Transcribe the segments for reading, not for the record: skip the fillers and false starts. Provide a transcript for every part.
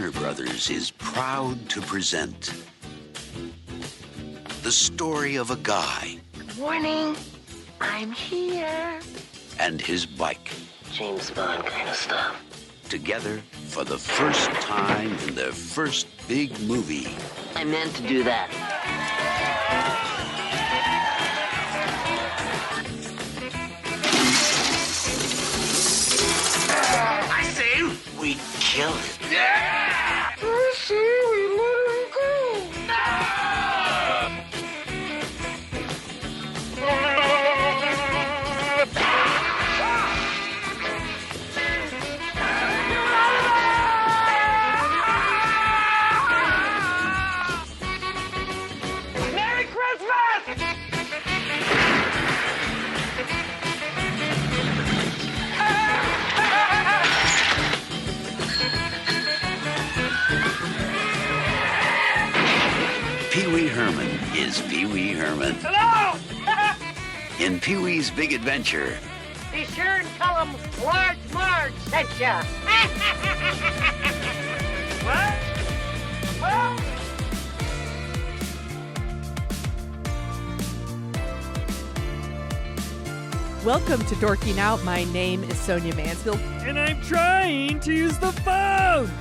Warner Brothers is proud to present the story of a guy Good morning. I'm here. and his bike. James Bond kind of stuff. Together for the first time in their first big movie. I meant to do that. I say we kill it. Yeah! I say we let him go. Merry Christmas! Pee Wee Herman is Pee Wee Herman. Hello! In Pee Wee's Big Adventure, Be sure and tell him Large Marge sent ya. What? What? Welcome to Dorking Out. My name is Sonia Mansfield. And I'm trying to use the phone.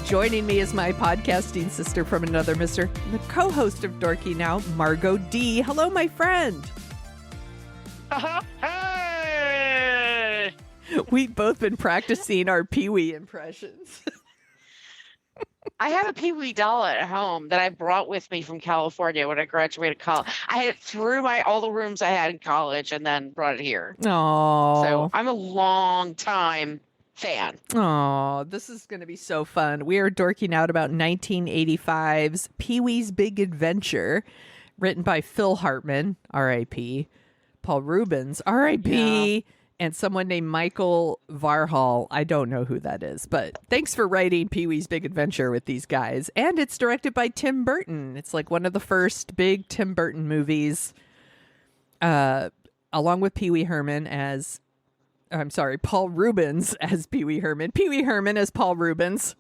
Joining me is my podcasting sister from another mister, the co-host of Dorking Out, Margot D. Hello, my friend. Hey! We've both been practicing our Pee-wee impressions. I have a Pee Wee doll at home that I brought with me from California when I graduated college. I had it through all the rooms I had in college and then brought it here. Oh, So I'm a long time fan. oh, this is going to be so fun. We are dorking out about 1985's Pee-wee's Big Adventure, written by Phil Hartman, R.I.P., Paul Reubens, R.I.P., and someone named Michael Varhol. I don't know who that is, but thanks for writing Pee-wee's Big Adventure with these guys. And it's directed by Tim Burton. It's like one of the first big Tim Burton movies, along with Pee Wee Herman as... I'm sorry, Paul Reubens as Pee Wee Herman. Pee Wee Herman as Paul Reubens.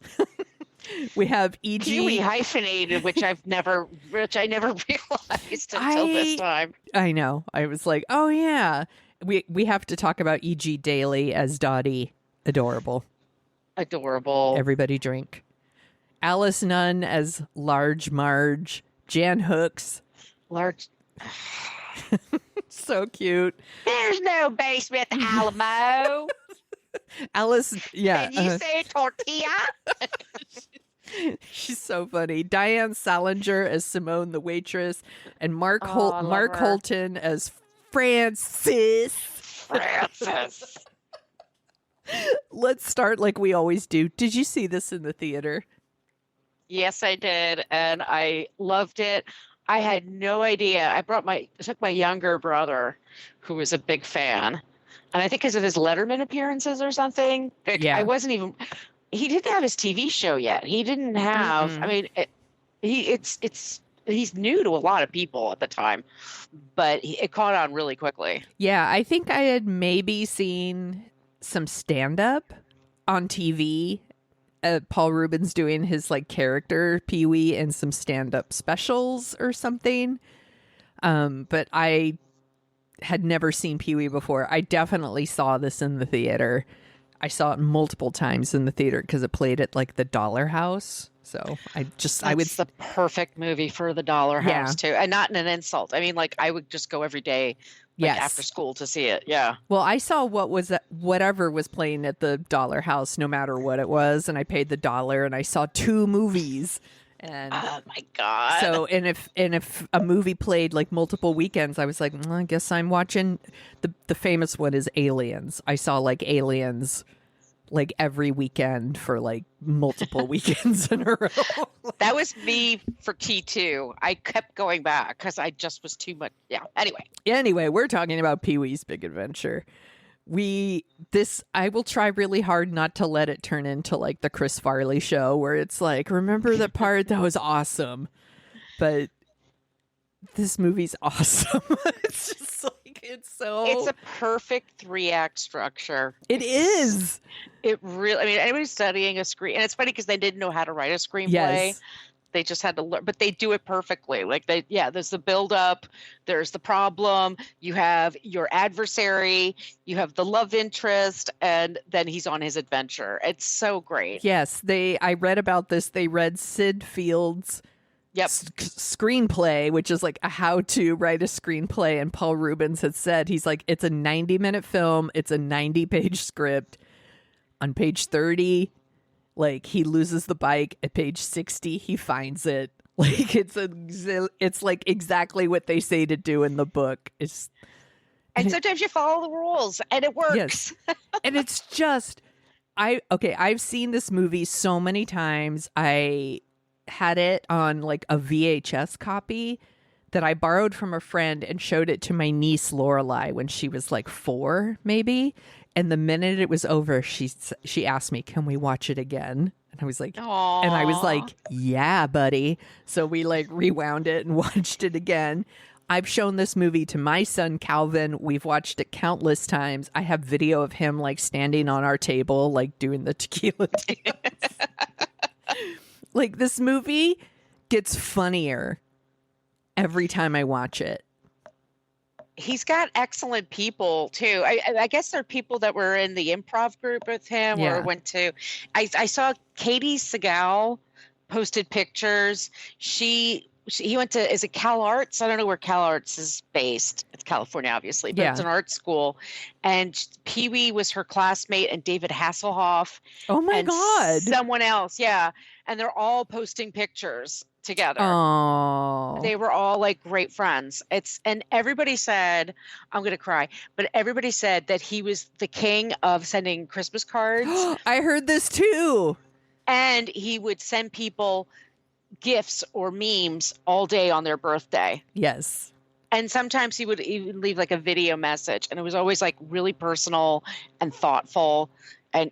We have E.G. Pee Wee hyphenated, which I never realized until this time. I know. I was like, oh yeah. We have to talk about E.G. Daily as Dottie. Adorable. Adorable. Everybody drink. Alice Nunn as Large Marge. Jan Hooks. Large. So cute. There's no basement, Alamo. Alice, yeah. Can you say tortilla? She's so funny. Diane Salinger as Simone the waitress, and Mark I love her. Holton as Francis. Francis. Let's start like we always do. Did you see this in the theater? Yes, I did, and I loved it. I had no idea. I took my younger brother, who was a big fan, and I think because of his Letterman appearances or something. Yeah. I wasn't even. He didn't have his TV show yet. He didn't have. Mm-mm. I mean, he's new to a lot of people at the time, but it caught on really quickly. Yeah, I think I had maybe seen some stand-up on TV. Paul Reubens doing his like character Pee-wee and some stand-up specials or something. But I had never seen Pee-wee before. I definitely saw this in the theater. I saw it multiple times in the theater because it played at like the Dollar House. So It's the perfect movie for the Dollar Yeah. House too, and not in an insult. I mean, like I would just go every day, Yes. after school to see it. Yeah. Well, I saw whatever was playing at the Dollar House, no matter what it was, and I paid the $1, and I saw 2 movies. And Oh my god. so, and if a movie played like multiple weekends, I was like, I guess I'm watching the famous one is Aliens. I saw like Aliens like every weekend for like multiple weekends in a row. That was me for T2. I kept going back because I just was too much. Yeah. Anyway, we're talking about Pee-wee's Big Adventure. I will try really hard not to let it turn into like the Chris Farley show where it's like, remember the part that was awesome, but this movie's awesome. It's just like It's a perfect 3-act structure. It is. It really, I mean, anybody studying a screen, and it's funny because they didn't know how to write a screenplay. Yes. They just had to learn, but they do it perfectly. Like there's the build up, there's the problem, you have your adversary, you have the love interest, and then he's on his adventure. It's so great. Yes, I read about this. They read Sid Field's screenplay, which is like a how to write a screenplay. And Paul Reubens had said, he's like, it's a 90-minute film. It's a 90-page script. On page 30, like, he loses the bike. At page 60, he finds it. Like, it's like exactly what they say to do in the book. And sometimes you follow the rules and it works. Yes. And it's just, I've seen this movie so many times. I had it on like a VHS copy that I borrowed from a friend and showed it to my niece Lorelai when she was like 4, maybe. And the minute it was over, she asked me, "Can we watch it again?" And I was like, Aww. And I was like, "Yeah, buddy." So we like rewound it and watched it again. I've shown this movie to my son Calvin. We've watched it countless times. I have video of him like standing on our table, like doing the tequila dance. Like, this movie gets funnier every time I watch it. He's got excellent people too. I guess there are people that were in the improv group with him or went to. I saw Katie Segal posted pictures. He went to, is it Cal Arts? I don't know where Cal Arts is based. It's California, obviously, but it's an art school. And Pee Wee was her classmate, and David Hasselhoff. Oh my God. Someone else, yeah. And they're all posting pictures together. Oh. They were all like great friends. And everybody said, I'm going to cry, but everybody said that he was the king of sending Christmas cards. I heard this too. And he would send people gifts or memes all day on their birthday. Yes. And sometimes he would even leave like a video message, and it was always like really personal and thoughtful. And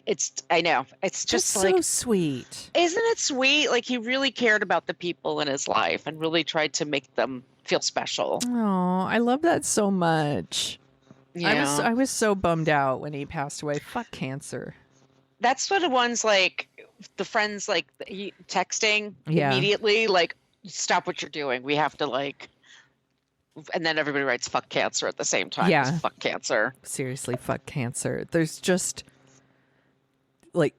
I know, it's just That's like so sweet. Isn't it sweet? Like, he really cared about the people in his life and really tried to make them feel special. Oh, I love that so much. Yeah. I was so bummed out when he passed away. Fuck cancer. That's what the ones like the friends like texting immediately, like, stop what you're doing. We have to like, and then everybody writes fuck cancer at the same time. Yeah. Fuck cancer. Seriously, fuck cancer. There's just like,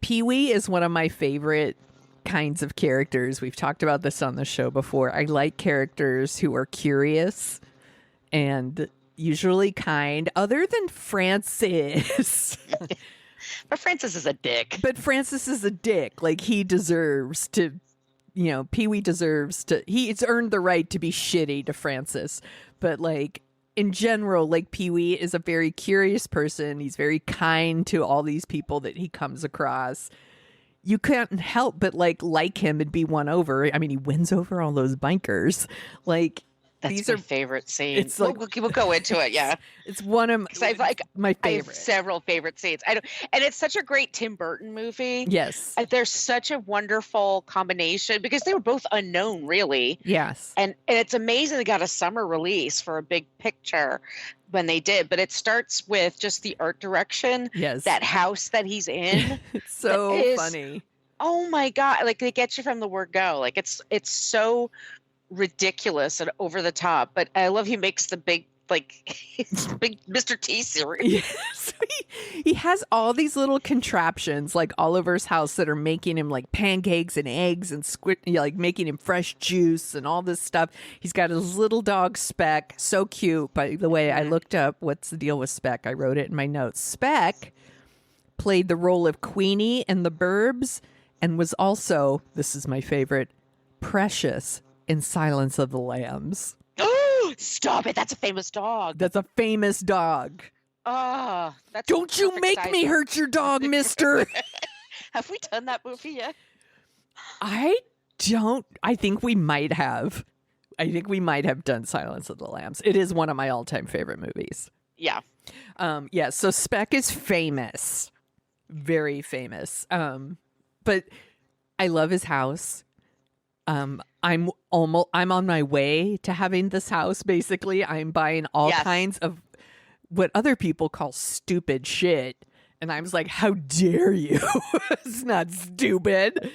Pee Wee is one of my favorite kinds of characters. We've talked about this on the show before. I like characters who are curious and usually kind, other than Francis. But Francis is a dick. Like, he deserves to, Pee Wee deserves to, he's earned the right to be shitty to Francis. But like, in general, like, Pee Wee is a very curious person. He's very kind to all these people that he comes across. You can't help but like him and be won over. I mean, he wins over all those bikers. Like, That's my favorite scene. It's like, we'll go into it. Yeah, it's one of my favorite. I have several favorite scenes. And it's such a great Tim Burton movie. Yes, there's such a wonderful combination because they were both unknown, really. Yes, and it's amazing they got a summer release for a big picture when they did. But it starts with just the art direction. Yes, that house that he's in. It's so funny. Oh my God! Like, they get you from the word go. Like, it's so ridiculous and over the top, but I love he makes the big big Mr. T series. Yes. He has all these little contraptions like Oliver's house that are making him like pancakes and eggs and like making him fresh juice and all this stuff. He's got his little dog Speck, so cute. By the way, I looked up what's the deal with Speck. I wrote it in my notes. Speck played the role of Queenie in The Burbs and was also, this is my favorite, Precious in Silence of the Lambs. Oh, stop it. That's a famous dog. That's a famous dog. Oh, that's Don't you make me hurt your dog, mister. Have we done that movie yet? I think we might have. I think we might have done Silence of the Lambs. It is one of my all-time favorite movies. Yeah. Yeah, so Speck is famous. Very famous. But I love his house. I'm on my way to having this house. Basically, I'm buying all Yes. kinds of what other people call stupid shit, and I was like, "How dare you? It's not stupid."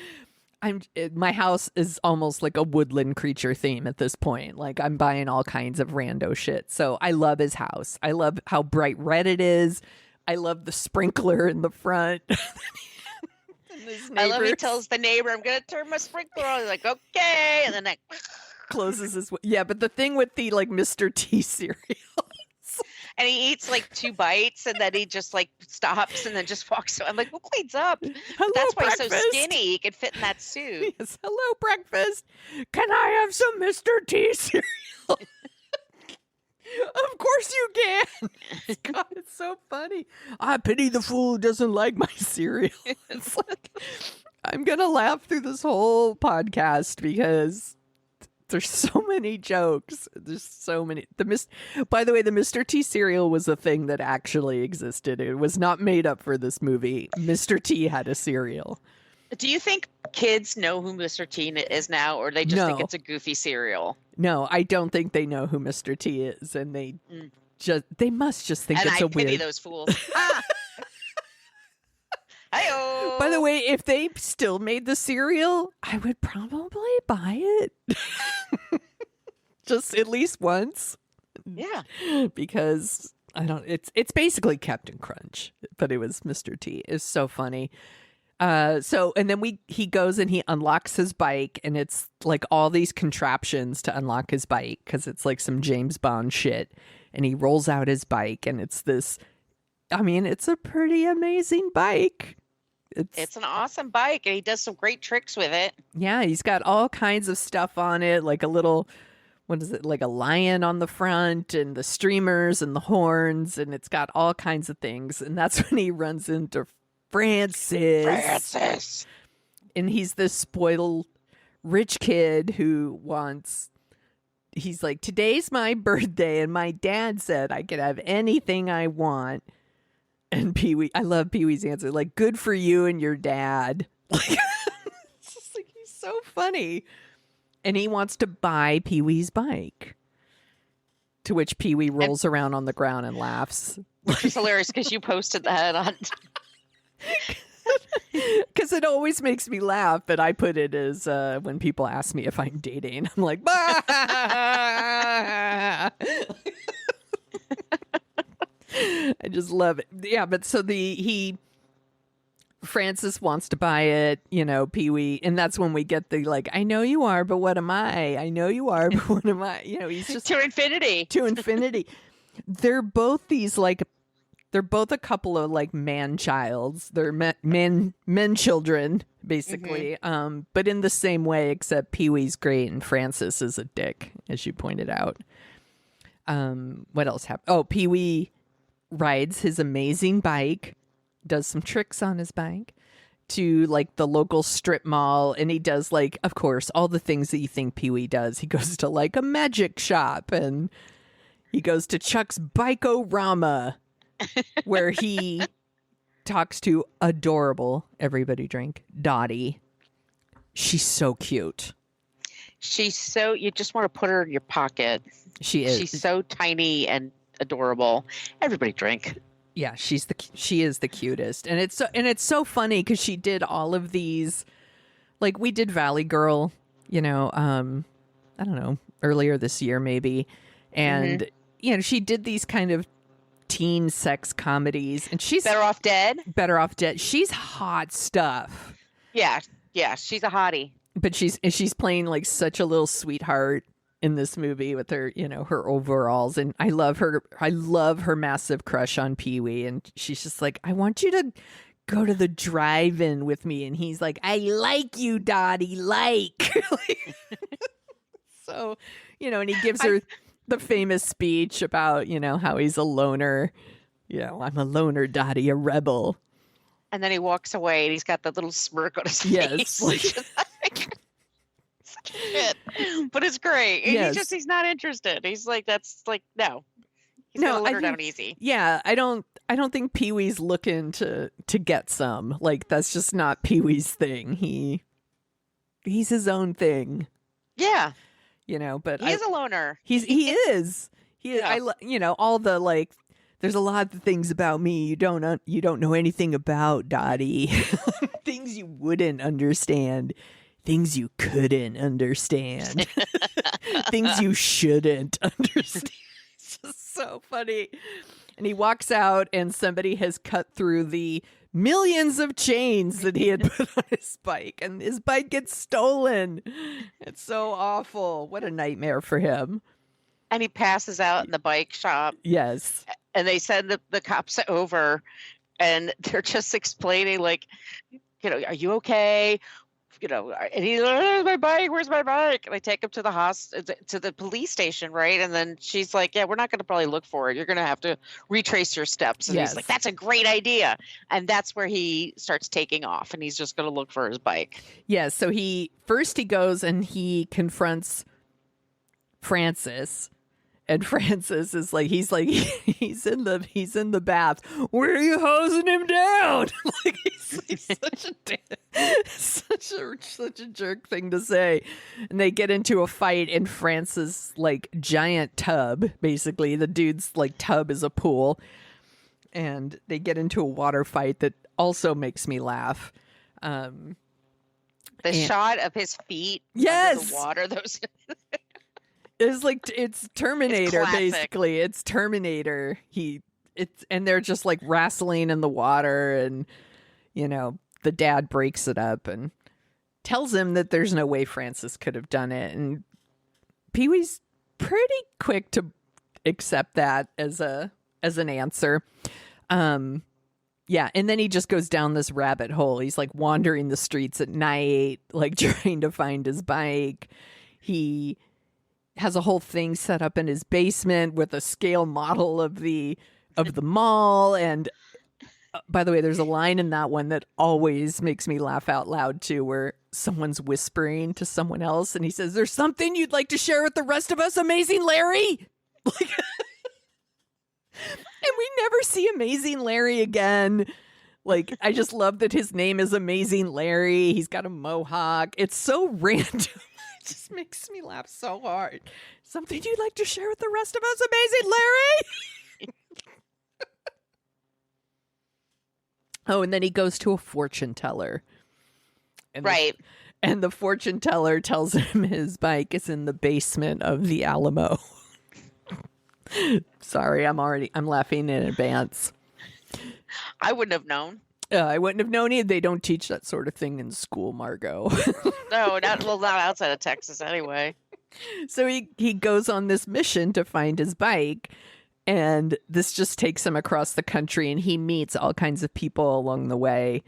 My house is almost like a woodland creature theme at this point. Like I'm buying all kinds of rando shit. So I love his house. I love how bright red it is. I love the sprinkler in the front. I love he tells the neighbor, I'm going to turn my sprinkler on. He's like, okay. And then that closes his. Yeah, but the thing with the like Mr. T cereal. and he eats like 2 bites and then he just like stops and then just walks away. I'm like, who cleans up? Hello, That's why breakfast. he's so skinny. He could fit in that suit. Yes, hello, breakfast. Can I have some Mr. T cereal? Of course you can. God, it's so funny. I pity the fool who doesn't like my cereal. It's like I'm gonna laugh through this whole podcast because there's so many jokes. There's so many. By the way, the Mr. T cereal was a thing that actually existed. It was not made up for this movie. Mr. T had a cereal. Do you think kids know who Mr. T is now, or they just think No. it's a goofy cereal? No, I don't think they know who Mr. T is, and they must just think And it's I a pity weird. those fools. Hi-oh. By the way, if they still made the cereal, I would probably buy it. Just at least once. Yeah. Because it's basically Captain Crunch, but it was Mr. T. It's so funny. And then he goes and he unlocks his bike, and it's like all these contraptions to unlock his bike because it's like some James Bond shit. And he rolls out his bike, and it's a pretty amazing bike. It's an awesome bike, and he does some great tricks with it. Yeah, he's got all kinds of stuff on it, like a little, what is it, like a lion on the front and the streamers and the horns, and it's got all kinds of things. And that's when he runs into Francis. And he's this spoiled rich kid who he's like, today's my birthday, and my dad said I could have anything I want. And I love Pee-wee's answer, like, good for you and your dad. Like, it's just like, he's so funny. And he wants to buy Pee-wee's bike. To which Pee-wee rolls around on the ground and laughs. Which is hilarious because you posted that on. Because it always makes me laugh, but I put it as when people ask me if I'm dating, I'm like, bah! I just love it. Yeah, but so Francis wants to buy it, Pee-wee, and that's when we get the like, I know you are, but what am I? I know you are, but what am I? He's just To infinity. To infinity. They're both a couple of like man-childs. They're men children, basically. Mm-hmm. But in the same way, except Pee-wee's great and Francis is a dick, as you pointed out. What else happened? Oh, Pee-wee rides his amazing bike, does some tricks on his bike to like the local strip mall, and he does like, of course, all the things that you think Pee-wee does. He goes to like a magic shop, and he goes to Chuck's Bike-O-Rama, where he talks to adorable, everybody drink, Dottie. She's so cute. You just want to put her in your pocket. She is. She's so tiny and adorable. Everybody drink. Yeah, she is the cutest. And it's so funny because she did all of these, like we did Valley Girl, I don't know, earlier this year maybe. And she did these kind of teen sex comedies, and she's Better Off Dead. She's hot stuff. Yeah, she's a hottie. But she's playing like such a little sweetheart in this movie with her, her overalls, and I love her massive crush on Pee-wee, and she's just like, I want you to go to the drive-in with me, and he's like, I like you, Dottie, like. So, and he gives her the famous speech about, how he's a loner. I'm a loner, Dottie, a rebel. And then he walks away, and he's got that little smirk on his Yes, face. Such shit. But it's great. And Yes. he's not interested. He's like, that's like, no. He's gonna let her down easy. Yeah, I don't think Pee-wee's looking to get some. Like, that's just not Pee-wee's thing. his own thing, Yeah. but He is a loner. he is. Yeah. All the like, there's a lot of things about me you don't know anything about, Dottie. Things you wouldn't understand. Things you couldn't understand. Things you shouldn't understand. It's just so funny. And he walks out and somebody has cut through the millions of chains that he had put on his bike, and his bike gets stolen. It's so awful. What a nightmare for him. And he passes out in the bike shop. Yes. And they send the cops over, and they're just explaining, like, are you okay? And he's like, where's my bike? Where's my bike? And I take him to the police station, right? And then she's like, yeah, we're not going to probably look for it. You're going to have to retrace your steps. And he's like, that's a great idea. And that's where he starts taking off, and he's just going to look for his bike. Yeah, so he goes and he confronts Francis. And Francis is like, he's in the bath. Where are you hosing him down? Like, he's such a jerk thing to say. And they get into a fight in Francis' like giant tub. Basically, the dude's like tub is a pool, and they get into a water fight that also makes me laugh. The shot of his feet yes, under the water. Those. It's like it's Terminator, it's basically. It's Terminator. And they're just like wrestling in the water, and the dad breaks it up and tells him that there's no way Francis could have done it, and Pee-wee's pretty quick to accept that as an answer. Yeah, and then he just goes down this rabbit hole. He's like wandering the streets at night, like trying to find his bike. He has a whole thing set up in his basement with a scale model of the mall. And by the way, there's a line in that one that always makes me laugh out loud too, where someone's whispering to someone else and he says, "There's something you'd like to share with the rest of us, Amazing Larry?" Like, and we never see Amazing Larry again. Like, I just love that his name is Amazing Larry. He's got a mohawk. It's so random. It just makes me laugh so hard. Something you'd like to share with the rest of us, Amazing Larry? Oh, and then he goes to a fortune teller. And right. And the fortune teller tells him his bike is in the basement of the Alamo. Sorry, I'm laughing in advance. I wouldn't have known. I wouldn't have known either. They don't teach that sort of thing in school, Margot. No, not outside of Texas anyway. So he goes on this mission to find his bike, and this just takes him across the country, and he meets all kinds of people along the way.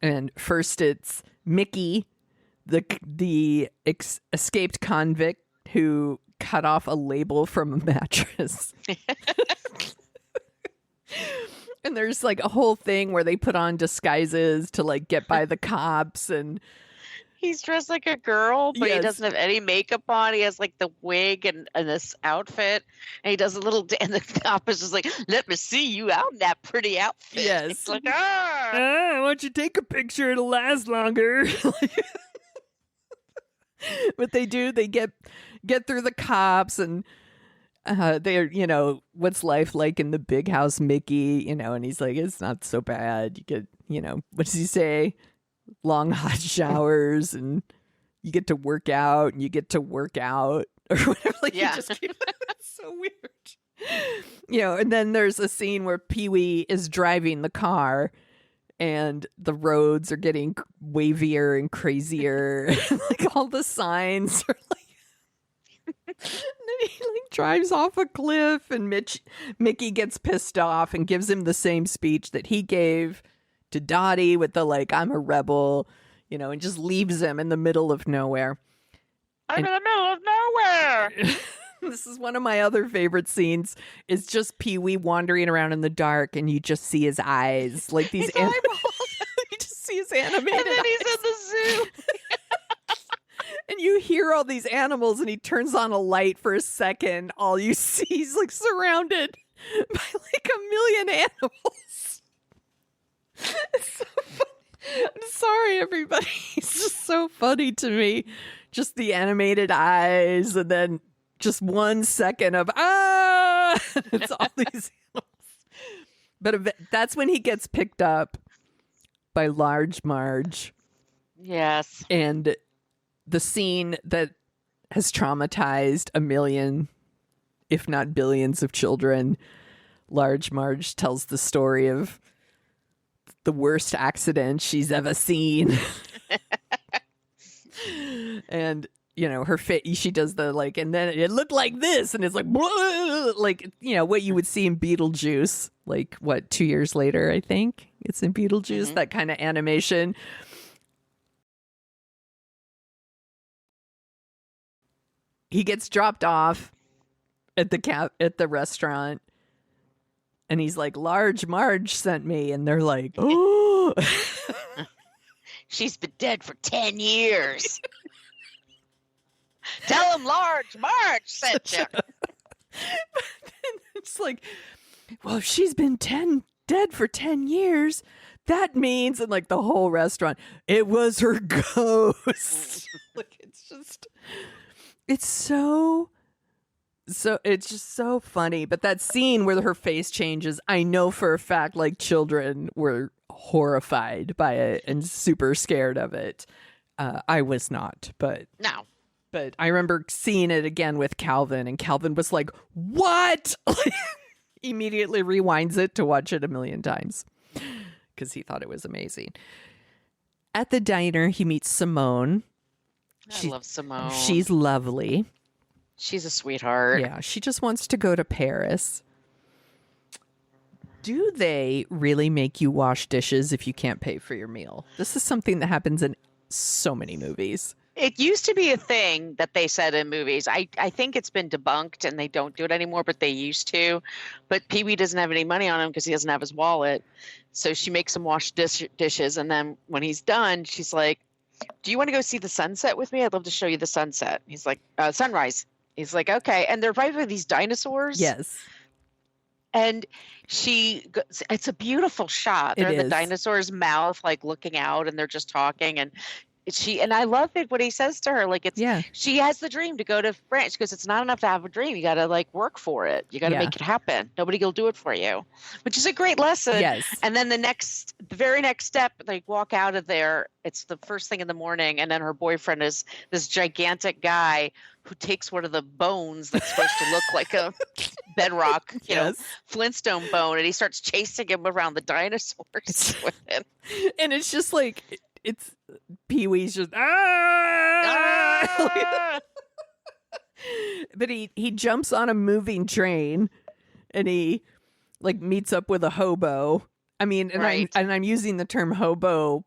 And first it's Mickey, the escaped convict who cut off a label from a mattress. And there's like a whole thing where they put on disguises to like get by the cops, and he's dressed like a girl, but yes, he doesn't have any makeup on. He has like the wig and this outfit, and he does a little and the cop is just like, "Let me see you out in that pretty outfit." Yes. It's like, why don't you take a picture? It'll last longer. But they get through the cops, and they're, what's life like in the big house, Mickey, and he's like, it's not so bad. You get, what does he say? Long hot showers, and you get to work out, and you get to work out, or whatever. Like, yeah. It's so weird. And then there's a scene where Pee-wee is driving the car, and the roads are getting wavier and crazier. And, like, all the signs are like, and then he like drives off a cliff, and Mickey gets pissed off and gives him the same speech that he gave to Dottie with the like, "I'm a rebel," and just leaves him in the middle of nowhere. I'm in the middle of nowhere. This is one of my other favorite scenes. Is just Pee-wee wandering around in the dark, and you just see his eyes, like these eyeballs. You just see his animated And then he's eyes. in the zoo. And you hear all these animals, and he turns on a light for a second. All you see, he's like surrounded by like a million animals. It's so funny. I'm sorry, everybody. It's just so funny to me. Just the animated eyes and then just 1 second of, ah! It's all these animals. But that's when he gets picked up by Large Marge. Yes. And the scene that has traumatized a million, if not billions of children, Large Marge tells the story of the worst accident she's ever seen. And, you know, her face, she does the like, and then it looked like this, and it's like, like, you know, what you would see in Beetlejuice, like, 2 years later, I think it's in Beetlejuice, that kind of animation. He gets dropped off at the restaurant, and he's like, Large Marge sent me, and they're like, oh. She's been dead for 10 years. Tell him Large Marge sent you. It's like, well, if she's been dead for 10 years, that means, and like the whole restaurant, it was her ghost. Like, it's just, it's so it's just so funny. But that scene where her face changes, I know for a fact, like, children were horrified by it and super scared of it. I was not, but No. But I remember seeing it again with Calvin, and Calvin was like, what? Immediately rewinds it to watch it a million times because he thought it was amazing. At the diner, he meets Simone. I love Simone. She's lovely. She's a sweetheart. Yeah, she just wants to go to Paris. Do they really make you wash dishes if you can't pay for your meal? This is something that happens in so many movies. It used to be a thing that they said in movies. I think it's been debunked and they don't do it anymore, but they used to. But Pee-wee doesn't have any money on him because he doesn't have his wallet. So she makes him wash dishes. And then when he's done, she's like, do you want to go see the sunset with me? I'd love to show you the sunset. He's like, sunrise. He's like, okay. And they're right by these dinosaurs. Yes. And it's a beautiful shot. They're in the dinosaur's mouth, like looking out, and they're just talking. And I love it what he says to her. Like, she has the dream to go to France. She goes, it's not enough to have a dream. You got to like work for it. You got to make it happen. Nobody will do it for you, which is a great lesson. Yes. And then the very next step, they walk out of there. It's the first thing in the morning. And then her boyfriend is this gigantic guy who takes one of the bones that's supposed to look like a bedrock, you know, Flintstone bone. And he starts chasing him around the dinosaurs with him. And it's just like, it's Pee-wee's just ah! But he jumps on a moving train and he like meets up with a hobo. I mean, and I'm using the term hobo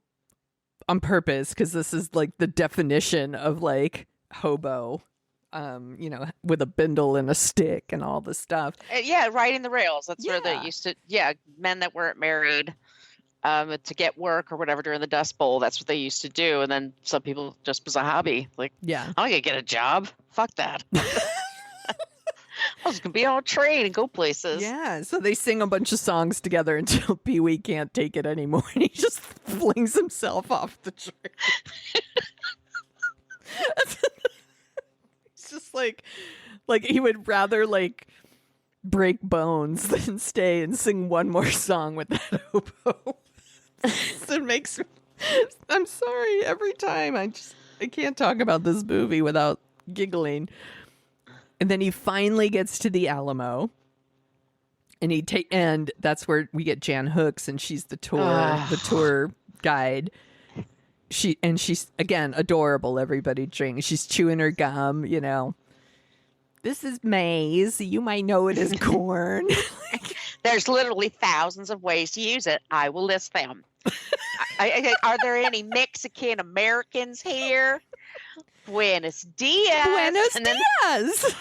on purpose because this is like the definition of like hobo. You know, with a bindle and a stick and all the stuff. Riding the rails. That's where they used to. Yeah, men that weren't married. To get work or whatever during the Dust Bowl. That's what they used to do. And then some people just was a hobby. Like, I'm going to get a job. Fuck that. I was going to be on a train and go places. Yeah. So they sing a bunch of songs together until Pee-wee can't take it anymore. And he just flings himself off the train. It's just like he would rather like break bones than stay and sing one more song with that hobo. It makes me, I'm sorry, every time I can't talk about this movie without giggling. And then he finally gets to the Alamo, and and that's where we get Jan Hooks, and she's the tour guide. She's again adorable. Everybody drinks. She's chewing her gum, you know. This is maize. You might know it as corn. There's literally thousands of ways to use it. I will list them. Are there any Mexican Americans here? Buenos dias. Buenos dias.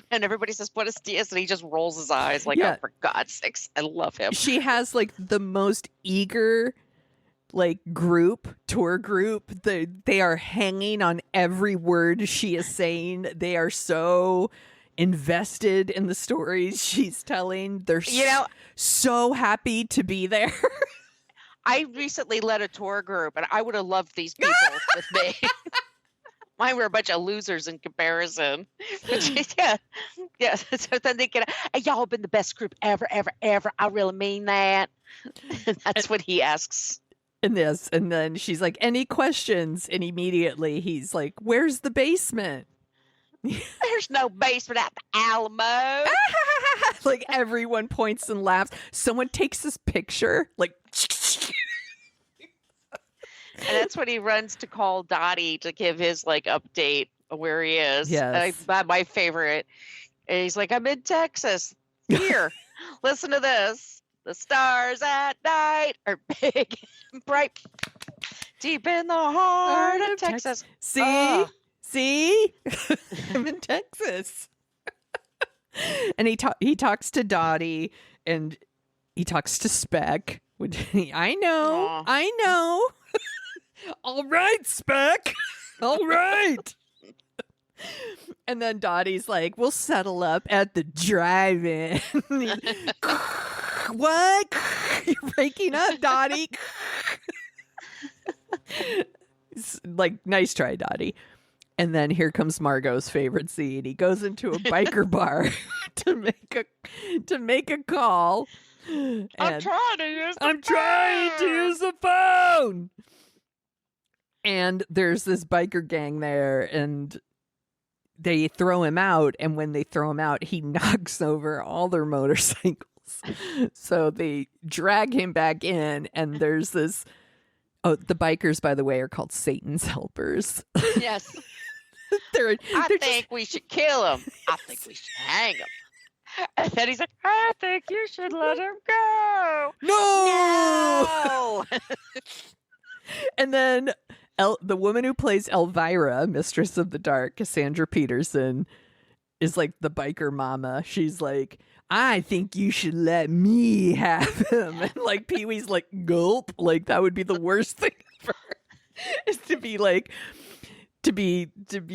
And everybody says Buenos dias, and he just rolls his eyes like, oh, for God's sakes, I love him. She has like the most eager like tour group. They are hanging on every word she is saying. They are so invested in the stories she's telling. They're so happy to be there. I recently led a tour group, and I would have loved these people with me. Mine were a bunch of losers in comparison. Yeah. So then they get, hey, y'all been the best group ever, ever, ever. I really mean that. That's what he asks. In this, and then she's like, any questions? And immediately he's like, where's the basement? There's no basement at the Alamo. Like everyone points and laughs. Someone takes this picture, like and that's when he runs to call Dottie to give his like update of where he is. Yes. My favorite. And he's like, I'm in Texas. Here, listen to this. The stars at night are big and bright, deep in the heart of Texas. See? See? I'm in Texas. And he talks to Dottie, and he talks to Speck. I know. All right, Speck. All right. And then Dottie's like, we'll settle up at the drive-in. What? You're breaking up, Dottie. Like, nice try, Dottie. And then here comes Margot's favorite scene. He goes into a biker bar to make a call. I'm trying to use the phone. And there's this biker gang there, and they throw him out. And when they throw him out, he knocks over all their motorcycles. So they drag him back in, and there's this. Oh, the bikers, by the way, are called Satan's helpers. Yes. I think we should kill him. I think we should hang him. And then he's like, I think you should let him go. No! And then the woman who plays Elvira, Mistress of the Dark, Cassandra Peterson, is like the biker mama. She's like, I think you should let me have him. And like Pee-wee's like, gulp. Like that would be the worst thing ever. Is to be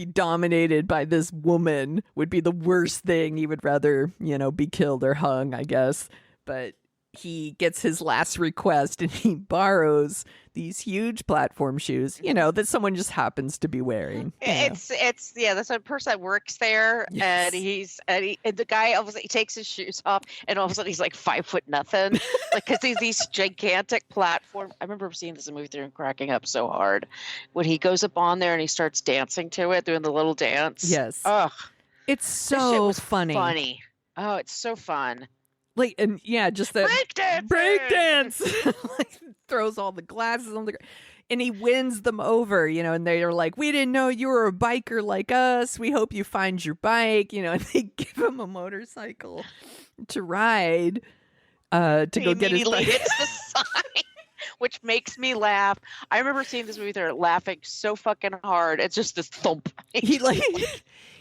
dominated by this woman would be the worst thing. He would rather, be killed or hung, I guess. But he gets his last request, and he borrows these huge platform shoes, that someone just happens to be wearing. It's that's a person that works there. Yes. And the guy, all of a sudden, he takes his shoes off, and all of a sudden he's like 5'0" like, because these gigantic platform. I remember seeing this in a movie theater and cracking up so hard when he goes up on there and he starts dancing to it, doing the little dance. Yes. Ugh, It's so funny. Oh, it's so fun. Like, and yeah, just that Breakdance. Like, throws all the glasses on the ground, and he wins them over, and they're like, we didn't know you were a biker like us. We hope you find your bike, and they give him a motorcycle to ride, to go get his bike. Hits the sign, which makes me laugh. I remember seeing this movie there laughing so fucking hard. It's just this thump.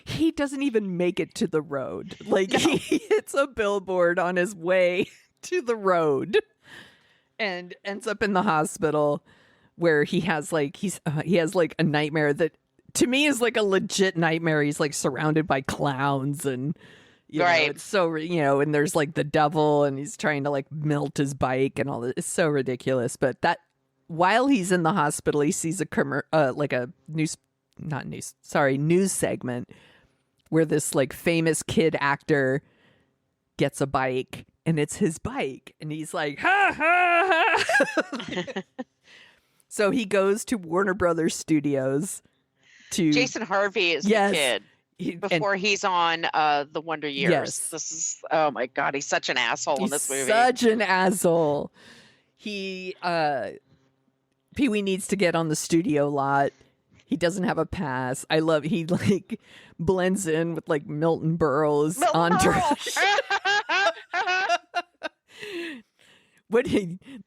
He doesn't even make it to the road. Like, no. He hits a billboard on his way to the road and ends up in the hospital, where he has like a nightmare that to me is like a legit nightmare. He's like surrounded by clowns, and right. It's so, and there's like the devil, and he's trying to like melt his bike and all this. It's so ridiculous. But that while he's in the hospital, he sees a news segment where this like famous kid actor gets a bike, and it's his bike, and he's like, ha ha ha. So he goes to Warner Brothers Studios to Jason Harvey is the kid before he's on the Wonder Years. Yes. This is, oh my God, he's such an asshole in this movie. Such an asshole. He Pee-wee needs to get on the studio lot. He doesn't have a pass. He like blends in with like Milton Berle's entourage.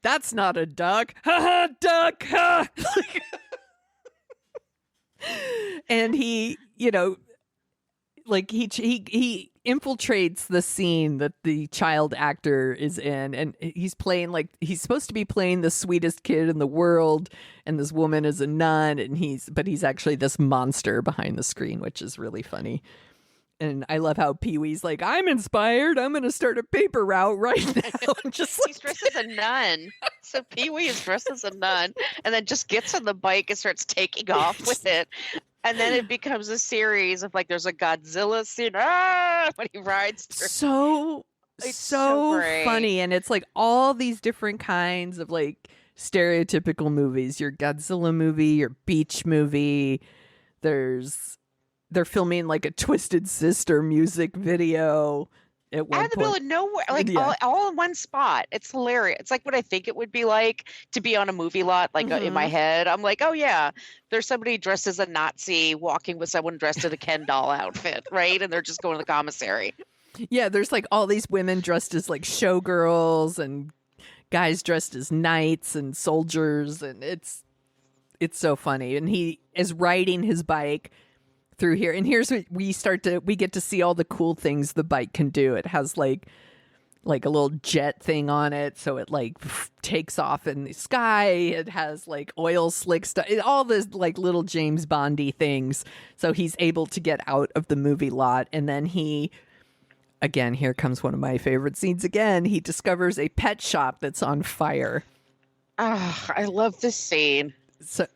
That's not a duck. Ha ha, duck. Ha. And he infiltrates the scene that the child actor is in, and he's supposed to be playing the sweetest kid in the world, and this woman is a nun, but he's actually this monster behind the screen, which is really funny. And I love how Pee-wee's like, I'm inspired. I'm going to start a paper route right now. Just He's dressed as a nun. So Pee-wee is dressed as a nun and then just gets on the bike and starts taking off with it. And then it becomes a series of like, there's a Godzilla scene when he rides through. so great. funny. And it's like all these different kinds of like stereotypical movies. Your Godzilla movie, your beach movie. They're filming like a Twisted Sister music video at one Out of the point. middle of nowhere, like Yeah. all in one spot. It's hilarious. It's like what I think it would be like to be on a movie lot, like in my head. I'm like, oh yeah, there's somebody dressed as a Nazi walking with someone dressed in a Ken doll outfit, right? And they're just going to the commissary. Yeah, there's like all these women dressed as like showgirls and guys dressed as knights and soldiers, and it's so funny. And he is riding his bike through here, and here's what we get to see all the cool things the bike can do. It has like a little jet thing on it, so it like takes off in the sky. It has like oil slick stuff, all this like little James Bondy things. So he's able to get out of the movie lot, and then again, here comes one of my favorite scenes again. He discovers a pet shop that's on fire. Oh, I love this scene So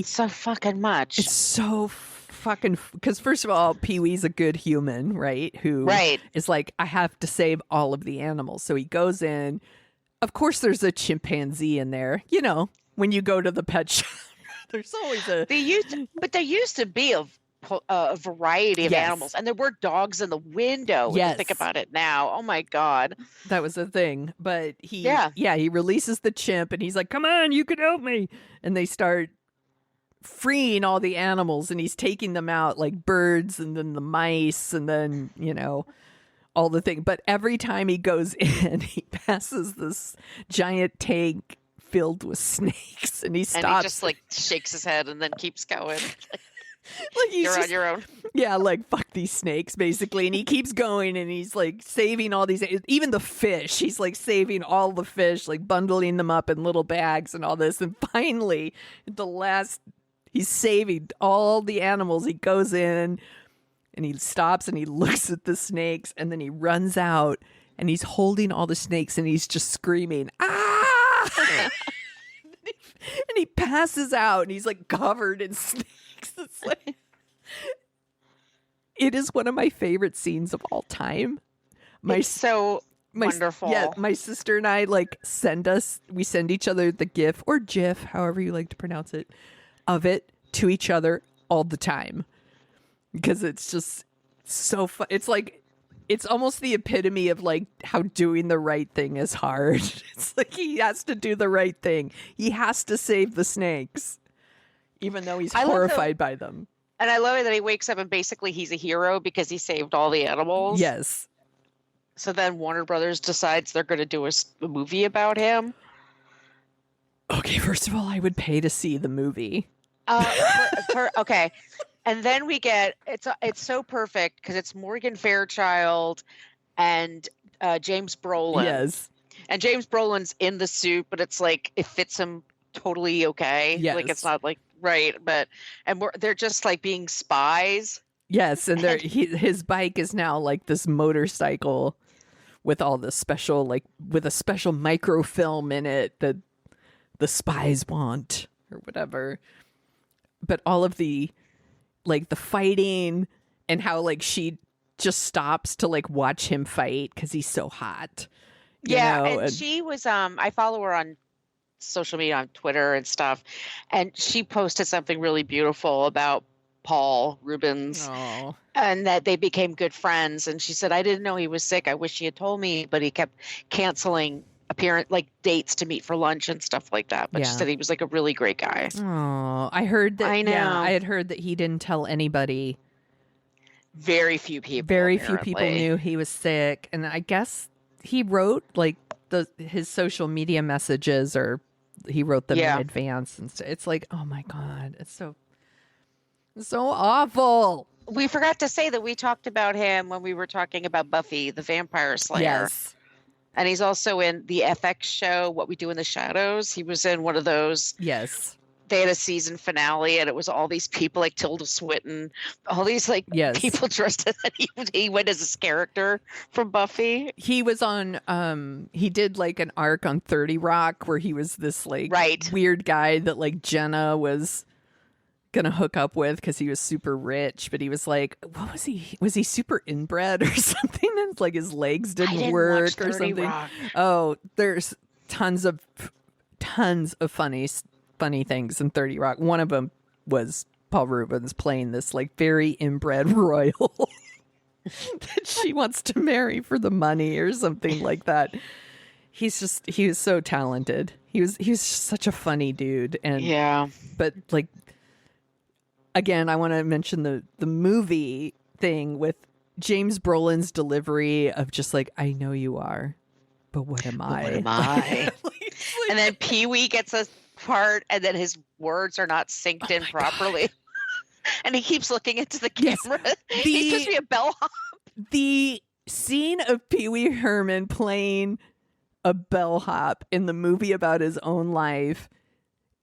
so fucking much. it's so fucking, because first of all, Pee-wee's a good human, right? Who is like, I have to save all of the animals. So he goes in. Of course, there's a chimpanzee in there. You know, when you go to the pet shop, there's always a. There used to be a variety of animals, and there were dogs in the window. When you think about it now, oh my god, that was a thing. But he releases the chimp, and he's like, "Come on, you can help me." And they start freeing all the animals, and he's taking them out, like birds, and then the mice, and then all the thing. But every time he goes in, he passes this giant tank filled with snakes, and he stops. And he just like shakes his head and then keeps going. Like You're on your own. Yeah, like fuck these snakes, basically. And he keeps going, and he's like saving all these, even the fish. He's like saving all the fish, like bundling them up in little bags and all this. And finally, he's saving all the animals. He goes in and he stops and he looks at the snakes, and then he runs out and he's holding all the snakes and he's just screaming, ah! And he passes out and he's like covered in snakes. It's like, it is one of my favorite scenes of all time. It's so wonderful. Yeah, my sister and I we send each other the GIF or GIF, however you like to pronounce it, of it to each other all the time, because it's just so fun. It's like, it's almost the epitome of like how doing the right thing is hard. It's like he has to do the right thing. He has to save the snakes, even though he's horrified by them. And I love it that he wakes up and basically he's a hero because he saved all the animals. Yes. So then Warner Brothers decides they're going to do a movie about him. Okay, first of all, I would pay to see the movie. Okay. And then we get, it's so perfect because it's Morgan Fairchild and James Brolin. Yes. And James Brolin's in the suit, but it's like, it fits him totally okay. Yes. Like, it's not like, right. They're just like being spies. Yes. And his bike is now like this motorcycle with all the special, like with a special microfilm in it that the spies want or whatever. But all of the, like the fighting and how like she just stops to like watch him fight because he's so hot. And she was I follow her on social media, on Twitter and stuff, and she posted something really beautiful about Paul Reubens. Oh. And that they became good friends. And she said, I didn't know he was sick. I wish he had told me, but he kept canceling dates to meet for lunch and stuff like that. But she said he was like a really great guy. Oh, I heard that. I know. Yeah, I had heard that he didn't tell anybody. Very few people. Very few people knew he was sick, and I guess he wrote like his social media messages, or he wrote them in advance, and it's like, oh my god, it's so awful. We forgot to say that we talked about him when we were talking about Buffy the Vampire Slayer. Yes. And he's also in the FX show, What We Do in the Shadows. He was in one of those. Yes. they had a season finale, and it was all these people like Tilda Swinton, all these like Yes. people dressed as he went as his character from Buffy. He was on he did like an arc on 30 Rock where he was this like Right. weird guy that like Jenna was gonna hook up with because he was super rich, but he was like, what was he? Was he super inbred or something? And like his legs didn't watch work or 30 something. Rock. Oh, there's tons of funny things in 30 Rock. One of them was Paul Reubens playing this like very inbred royal that she wants to marry for the money or something like that. He was so talented. He was such a funny dude. And Yeah. but like, again, I want to mention the movie thing with James Brolin's delivery of just like, I know you are, but what am I? What am I? And then Pee-wee gets a part, and then his words are not synced in properly. And he keeps looking into the Yes. camera. He's supposed to be a bellhop. The scene of Pee Wee Herman playing a bellhop in the movie about his own life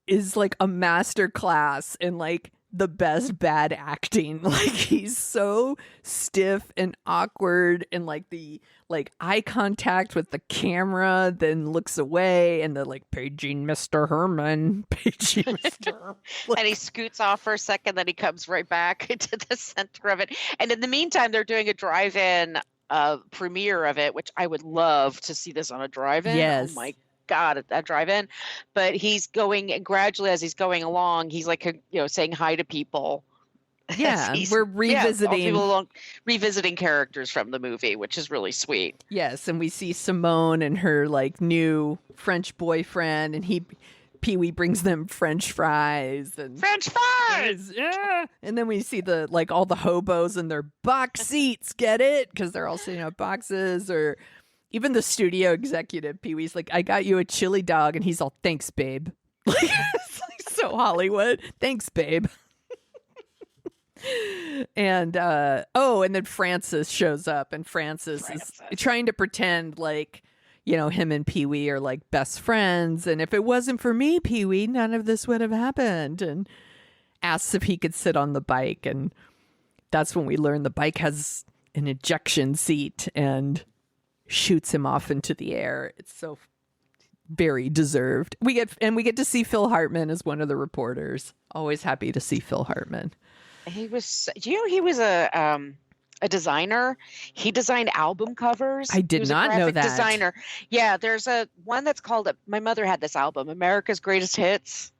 is like a master class in like the best bad acting. Like he's so stiff and awkward, and like the like eye contact with the camera, then looks away, and the like paging Mr. Herman, paging Mr. Herman. And he scoots off for a second, then he comes right back into the center of it. And in the meantime, they're doing a drive-in premiere of it, which I would love to see this on a drive-in. Yes. Oh my God, at that drive-in. But he's going, and gradually as he's going along, he's like, saying hi to people. Yeah, He's- we're yeah, all revisiting. people revisiting characters from the movie, which is really sweet. Yes, and we see Simone and her like new French boyfriend, and Pee Wee brings them French fries and French fries! yeah, and then we see the like all the hobos in their box seats. Get it? Because they're all sitting on boxes, or even the studio executive Pee Wee's like, "I got you a chili dog," and he's all, "Thanks, babe." Like, it's like so Hollywood. Thanks, babe. And and then Francis shows up, and Francis is trying to pretend like, him and Pee Wee are like best friends, and if it wasn't for me, Pee Wee, none of this would have happened, and asks if he could sit on the bike, and that's when we learn the bike has an ejection seat and shoots him off into the air. It's so very deserved. We get to see Phil Hartman as one of the reporters. Always happy to see Phil Hartman. He was, he was a designer. He designed album covers. I did He was a not know graphic that. Designer. Yeah, there's one that's called, my mother had this album, America's Greatest Hits.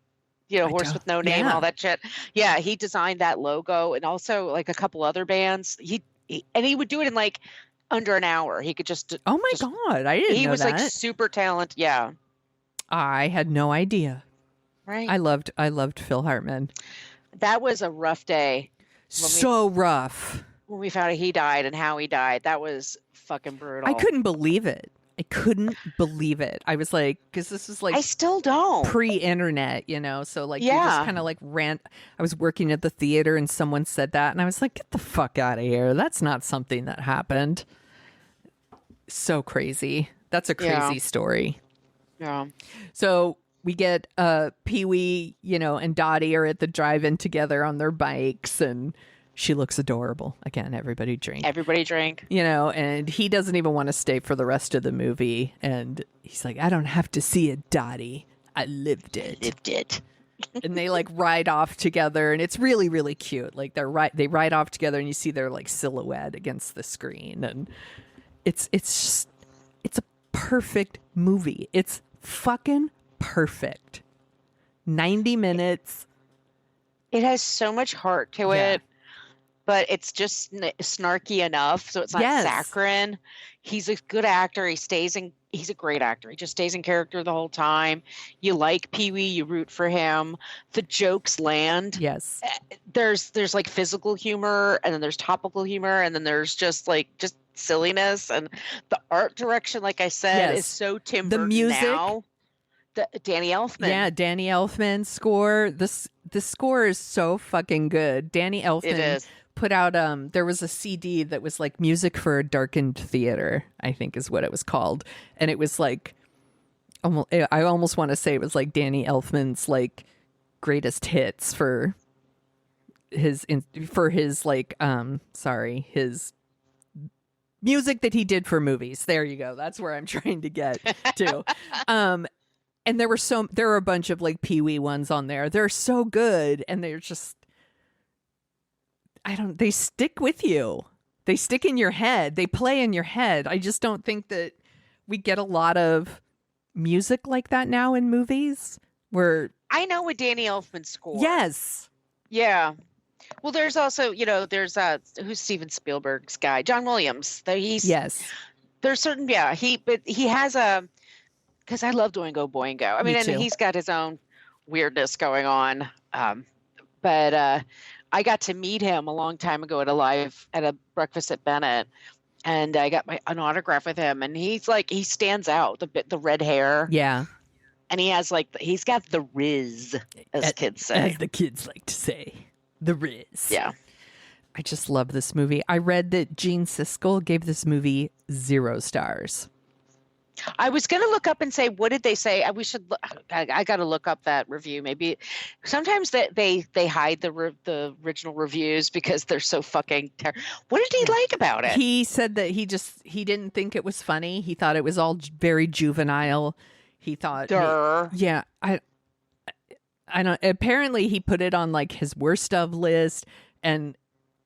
Horse don't- with No Name and yeah. all that shit. Yeah, he designed that logo, and also like a couple other bands. He would do it in like under an hour. He could just. Oh my God, I didn't He know was that. like super talented. Yeah. I had no idea. Right. I loved Phil Hartman. That was a rough day So rough. when we found out he died and how he died. That was fucking brutal. I couldn't believe it. I was like, because this is like I still don't. pre-internet, so like you just Yeah. kind of like I was working at the theater and someone said that, and I was like, get the fuck out of here. That's not something that happened. So crazy. That's a Yeah. crazy story. Yeah. So we get Pee Wee, and Dottie are at the drive-in together on their bikes, and she looks adorable. Again, everybody drink. Everybody drank. And he doesn't even want to stay for the rest of the movie. And he's like, I don't have to see it, Dottie. I lived it. Lived it. And they like ride off together, and it's really, really cute. Like they ride off together, and you see their like silhouette against the screen, and it's a perfect movie. It's fucking perfect. 90 minutes. It has so much heart to Yeah. it, but it's just snarky enough, so it's not Yes. saccharine. He's a good actor. He's a great actor. He just stays in character the whole time. You like Pee Wee, you root for him. The jokes land. Yes. There's like physical humor, and then there's topical humor, and then there's just silliness, and the art direction, like I said, Yes. is so Tim The Burton music. now. Danny Elfman. Yeah, Danny Elfman score. The score is so fucking good. Danny Elfman It is. put out there was a CD that was like music for a darkened theater, I think is what it was called. And it was like I almost want to say it was like Danny Elfman's like greatest hits for his his music that he did for movies. There you go. That's where I'm trying to get to. And there were a bunch of like Pee-wee ones on there. They're so good, and they're just they stick with you. They stick in your head. They play in your head. I just don't think that we get a lot of music like that now in movies. Where I know a Danny Elfman score. Yes. Yeah. Well, there's also, there's who's Steven Spielberg's guy, John Williams. Yes. There's certain, but he has because I love Oingo Boingo. I mean, and he's got his own weirdness going on. But I got to meet him a long time ago at a breakfast at Bennett, and I got an autograph with him, and he stands out, the red hair. Yeah. And he's got the riz, as kids say. As the kids like to say. The riz. Yeah. I just love this movie. I read that Gene Siskel gave this movie 0 stars. I was going to look up and say, what did they say? I got to look up that review. Maybe sometimes they hide the original reviews because they're so fucking terrible. What did he like about it? He said that he didn't think it was funny. He thought it was all very juvenile. He thought, yeah, I don't. Apparently, he put it on like his worst of list, and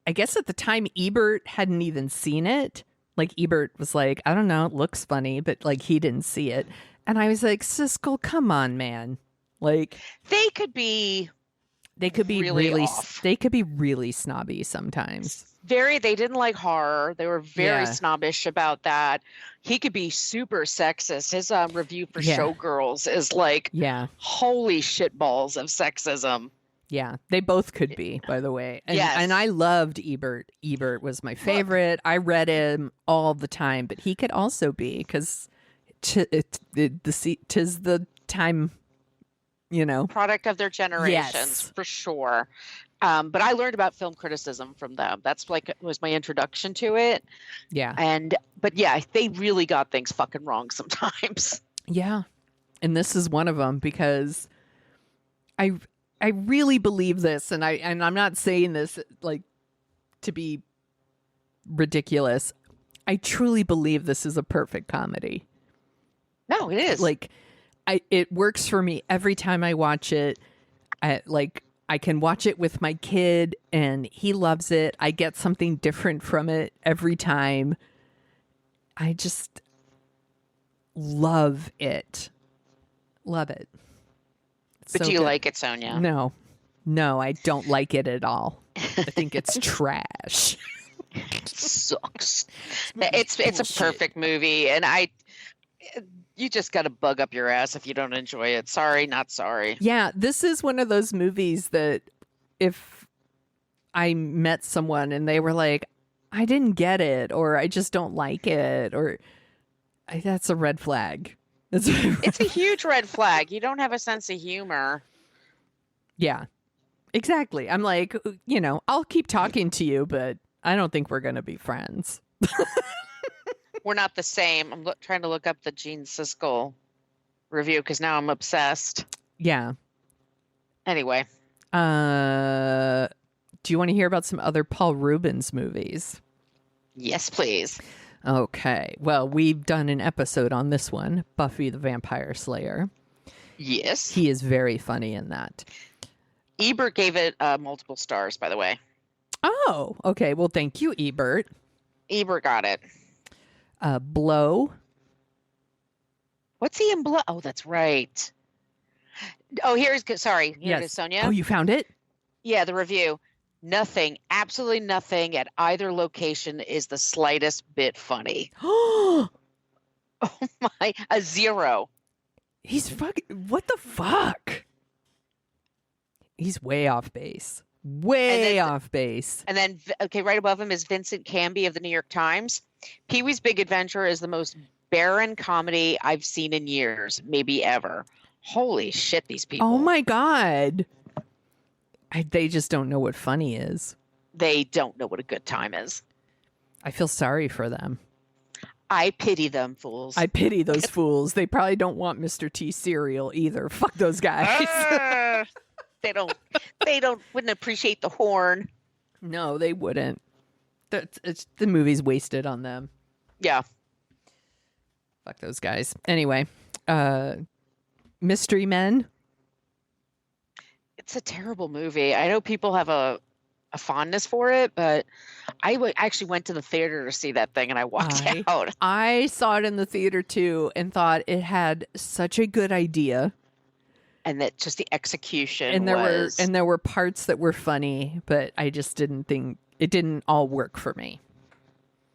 I guess at the time Ebert hadn't even seen it. Like Ebert was like, I don't know, it looks funny, but like he didn't see it, and I was like, Siskel, come on, man. Like they could be really off. They could be really snobby sometimes. They didn't like horror. They were very snobbish about that. He could be super sexist. His review for Showgirls is like, holy shitballs of sexism. Yeah, they both could be, by the way. And, yes. And I loved Ebert. Ebert was my favorite. I read him all the time, but he could also be, because tis the time, product of their generations, for sure. But I learned about film criticism from them. That's was my introduction to it. Yeah. But they really got things fucking wrong sometimes. Yeah. And this is one of them, because I really believe this, and I'm not saying this like to be ridiculous. I truly believe this is a perfect comedy. No, it is. Like it works for me every time I watch it. I can watch it with my kid and he loves it. I get something different from it every time. I just love it. Love it. But do you like it, Sonia? No, I don't like it at all. I think it's trash. It sucks. It's a perfect movie, and you just got to bug up your ass if you don't enjoy it. Sorry, not sorry. Yeah, this is one of those movies that if I met someone and they were like, I didn't get it, or I just don't like it, or that's a red flag. It's a huge red flag. You don't have a sense of humor. Yeah, exactly. I'm like, I'll keep talking to you, but I don't think we're going to be friends. We're not the same. I'm trying to look up the Gene Siskel review because now I'm obsessed. Yeah. Anyway. Do you want to hear about some other Paul Reubens movies? Yes, please. Okay. Well, we've done an episode on this one, Buffy the Vampire Slayer. Yes. He is very funny in that. Ebert gave it multiple stars, by the way. Oh, okay. Well, thank you, Ebert. Ebert got it. Blow. What's he in Blow? Oh, that's right. Oh, here's good. Sorry. Here it is, Sonia. Oh, you found it? Yeah, the review. Nothing, absolutely nothing at either location is the slightest bit funny. Oh my, a 0. He's fucking, what the fuck? He's way off base. Off base. And then, okay, right above him is Vincent Canby of the New York Times. Pee-wee's Big Adventure is the most barren comedy I've seen in years, maybe ever. Holy shit, these people. Oh my God. They just don't know what funny is. They don't know what a good time is. I feel sorry for them. I pity them, fools. I pity those fools. They probably don't want Mr. T cereal either. Fuck those guys. wouldn't appreciate the horn. No, they wouldn't. The movie's wasted on them. Yeah. Fuck those guys. Anyway, Mystery Men. It's a terrible movie. I know people have a fondness for it, but I actually went to the theater to see that thing and I walked out. I saw it in the theater too and thought it had such a good idea. And that just the execution and there were parts that were funny, but I just didn't think it didn't all work for me.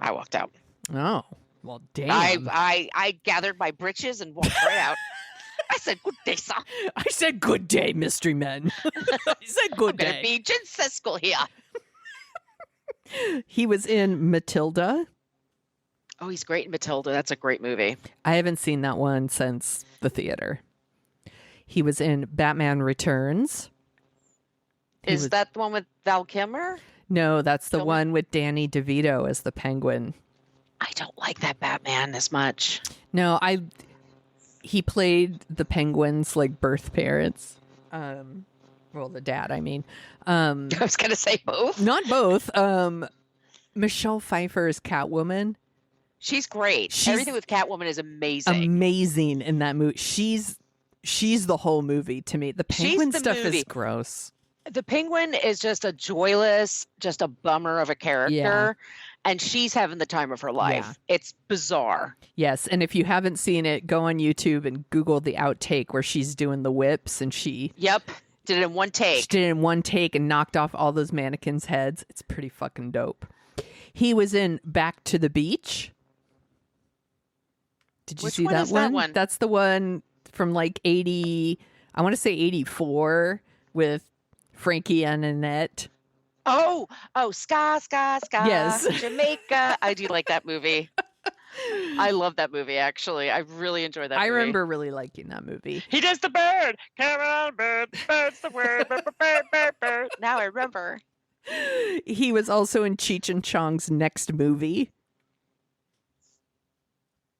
I walked out. Oh, well, damn. I gathered my britches and walked right out. I said, "Good day, sir." I said, "Good day, Mystery Men." I said, "Good day." I'm gonna be Jen Siskel here. He was in Matilda. Oh, he's great in Matilda. That's a great movie. I haven't seen that one since the theater. He was in Batman Returns. Is that the one with Val Kilmer? No, that's the one with Danny DeVito as the Penguin. I don't like that Batman as much. No, he played the Penguin's like birth parents. Well, the dad, I mean. I was gonna say both. Not both. Michelle Pfeiffer is Catwoman. She's great. Everything with Catwoman is amazing. Amazing in that movie. She's the whole movie to me. The Penguin stuff is gross. The Penguin is just a joyless, just a bummer of a character. Yeah. And she's having the time of her life. Yeah. It's bizarre. Yes. And if you haven't seen it, go on YouTube and Google the outtake where she's doing the whips and Yep. Did it in one take. She did it in one take and knocked off all those mannequins' heads. It's pretty fucking dope. He was in Back to the Beach. Did you see that one? That's the one from like 80, I want to say 84 with Frankie and Annette. Oh, Ska. Yes. Jamaica. I do like that movie. I love that movie, actually. I really enjoyed that movie. I remember really liking that movie. He does the bird. Come on, bird. Bird's the word. Bird. Now I remember. He was also in Cheech and Chong's next movie.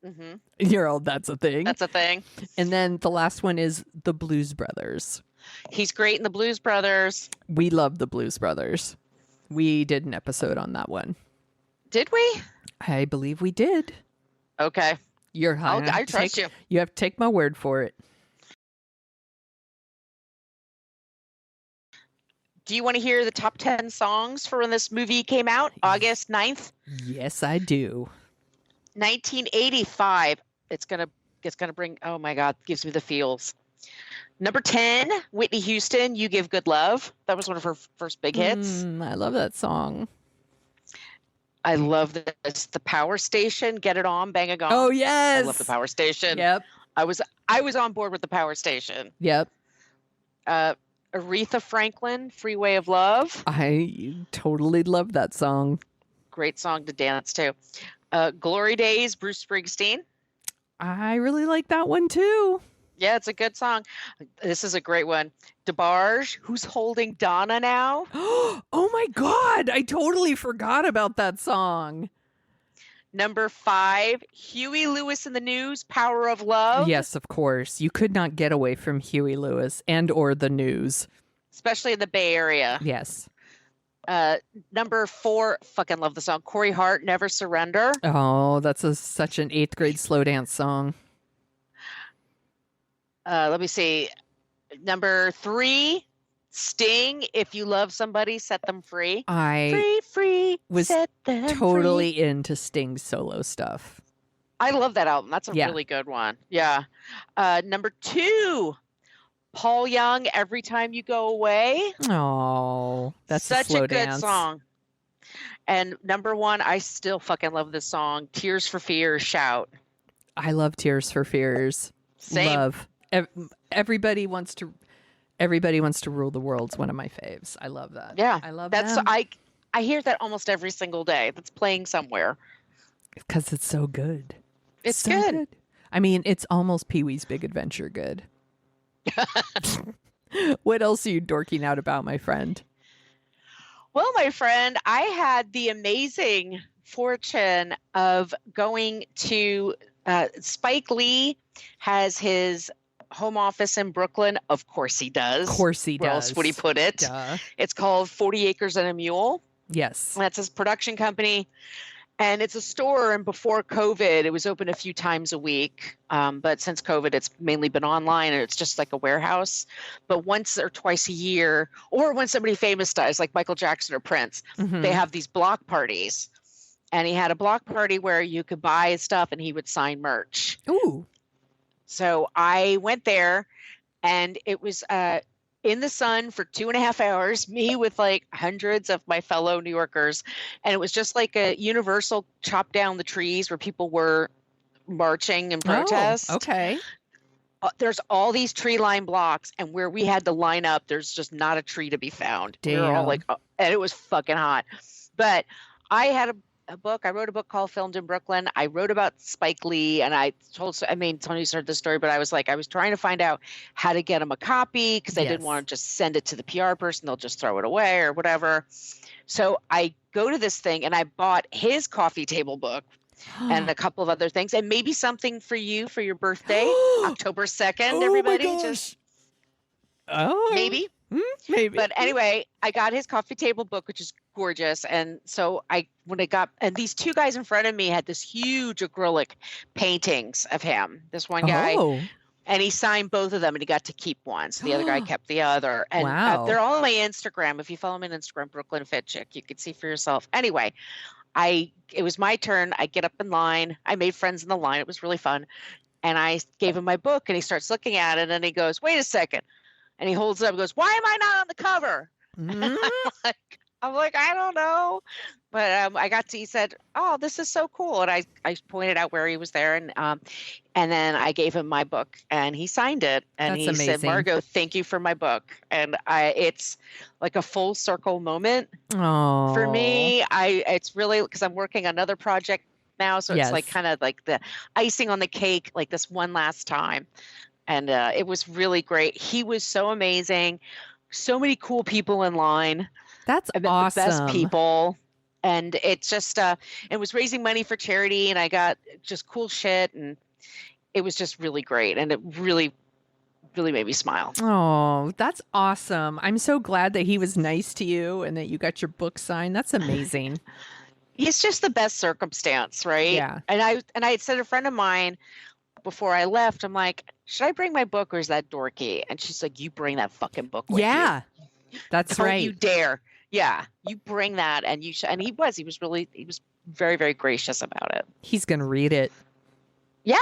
Mm-hmm. You're old. That's a thing. That's a thing. And then the last one is The Blues Brothers. He's great in The Blues Brothers. We love The Blues Brothers. We did an episode on that one. Did we? I believe we did. Okay. I trust you. You have to take my word for it. Do you want to hear the top 10 songs for when this movie came out, August 9th? Yes, I do. 1985. It's gonna bring. Oh my God, gives me the feels. Number 10, Whitney Houston, "You Give Good Love." That was one of her first big hits. I love that song. I love this. The Power Station, "Get It On, Bang a Gong." Oh yes, I love the Power Station. Yep. I was on board with the Power Station. Yep. Aretha Franklin, "Freeway of Love." I totally love that song. Great song to dance to. Glory Days, Bruce Springsteen. I really like that one too. Yeah, it's a good song. This is a great one. DeBarge, "Who's Holding Donna Now?" Oh my God, I totally forgot about that song. Number 5, Huey Lewis and the News, "Power of Love." Yes, of course. You could not get away from Huey Lewis and or the News. Especially in the Bay Area. Yes. Number 4, fucking love the song, Corey Hart, "Never Surrender." Oh, that's such an 8th grade slow dance song. Let me see. Number 3, Sting, "If You Love Somebody, Set Them Free." Free, was set them totally free. into Sting's solo stuff. I love that album. That's a really good one. Yeah. Number 2, Paul Young, "Every Time You Go Away." Oh, that's such a slow good dance song. And number 1, I still fucking love this song, "Tears for Fears, Shout." I love Tears for Fears. Same. Love. Everybody wants to rule the world's one of my faves. I love that. Yeah, I love that's them. I hear that almost every single day. That's playing somewhere. Because it's so good. It's so good. I mean, it's almost Pee-wee's Big Adventure good. What else are you dorking out about, my friend? Well, my friend, I had the amazing fortune of going to Spike Lee has his home office in Brooklyn. Of course he does. Of course he Where does. else would he put it? Duh. It's called 40 Acres and a Mule. Yes. That's his production company. And it's a store, and before COVID, it was open a few times a week. But since COVID, it's mainly been online, and it's just like a warehouse. But once or twice a year, or when somebody famous dies, like Michael Jackson or Prince, they have these block parties. And he had a block party where you could buy stuff, and he would sign merch. Ooh. So I went there, and it was in the sun for 2.5 hours, me with like hundreds of my fellow New Yorkers. And it was just like a universal chop down the trees where people were marching and protest. Oh, okay. There's all these tree line blocks, and where we had to line up, there's just not a tree to be found. We were all like, and it was fucking hot. But I had a book. I wrote a book called Filmed in Brooklyn. I wrote about Spike Lee, and Tony's heard the story, but I was trying to find out how to get him a copy because I didn't want to just send it to the PR person. They'll just throw it away or whatever. So I go to this thing, and I bought his coffee table book and a couple of other things, and maybe something for you for your birthday, October 2nd, everybody. My gosh. Just maybe. Maybe. But anyway, I got his coffee table book, which is gorgeous. And so and these two guys in front of me had this huge acrylic paintings of him. This one guy, and he signed both of them, and he got to keep one. So the other guy kept the other. And they're all on my Instagram. If you follow me on Instagram, Brooklyn Fit Chick, you can see for yourself. Anyway, it was my turn. I get up in line. I made friends in the line. It was really fun. And I gave him my book, and he starts looking at it, and he goes, "Wait a second." And he holds it up and goes, "Why am I not on the cover?" I'm like, I don't know. But he said, "Oh, this is so cool." And I pointed out where he was there. And then I gave him my book, and he signed it. And That's he amazing. said, "Margot, thank you for my book." And it's like a full circle moment for me. It's really because I'm working on another project now. So it's like kind of like the icing on the cake, like this one last time. And it was really great. He was so amazing. So many cool people in line. That's I met awesome. the best people. And it just, it was raising money for charity, and I got just cool shit. And it was just really great. And it really, really made me smile. Oh, that's awesome. I'm so glad that he was nice to you and that you got your book signed. That's amazing. It's just the best circumstance, right? Yeah. And I had said a friend of mine before I left, I'm like, should I bring my book or is that dorky? And she's like, you bring that fucking book with you. That's Don't right. you dare. Yeah, you bring that, and you should. And he was very, very gracious about it. He's going to read it. Yeah,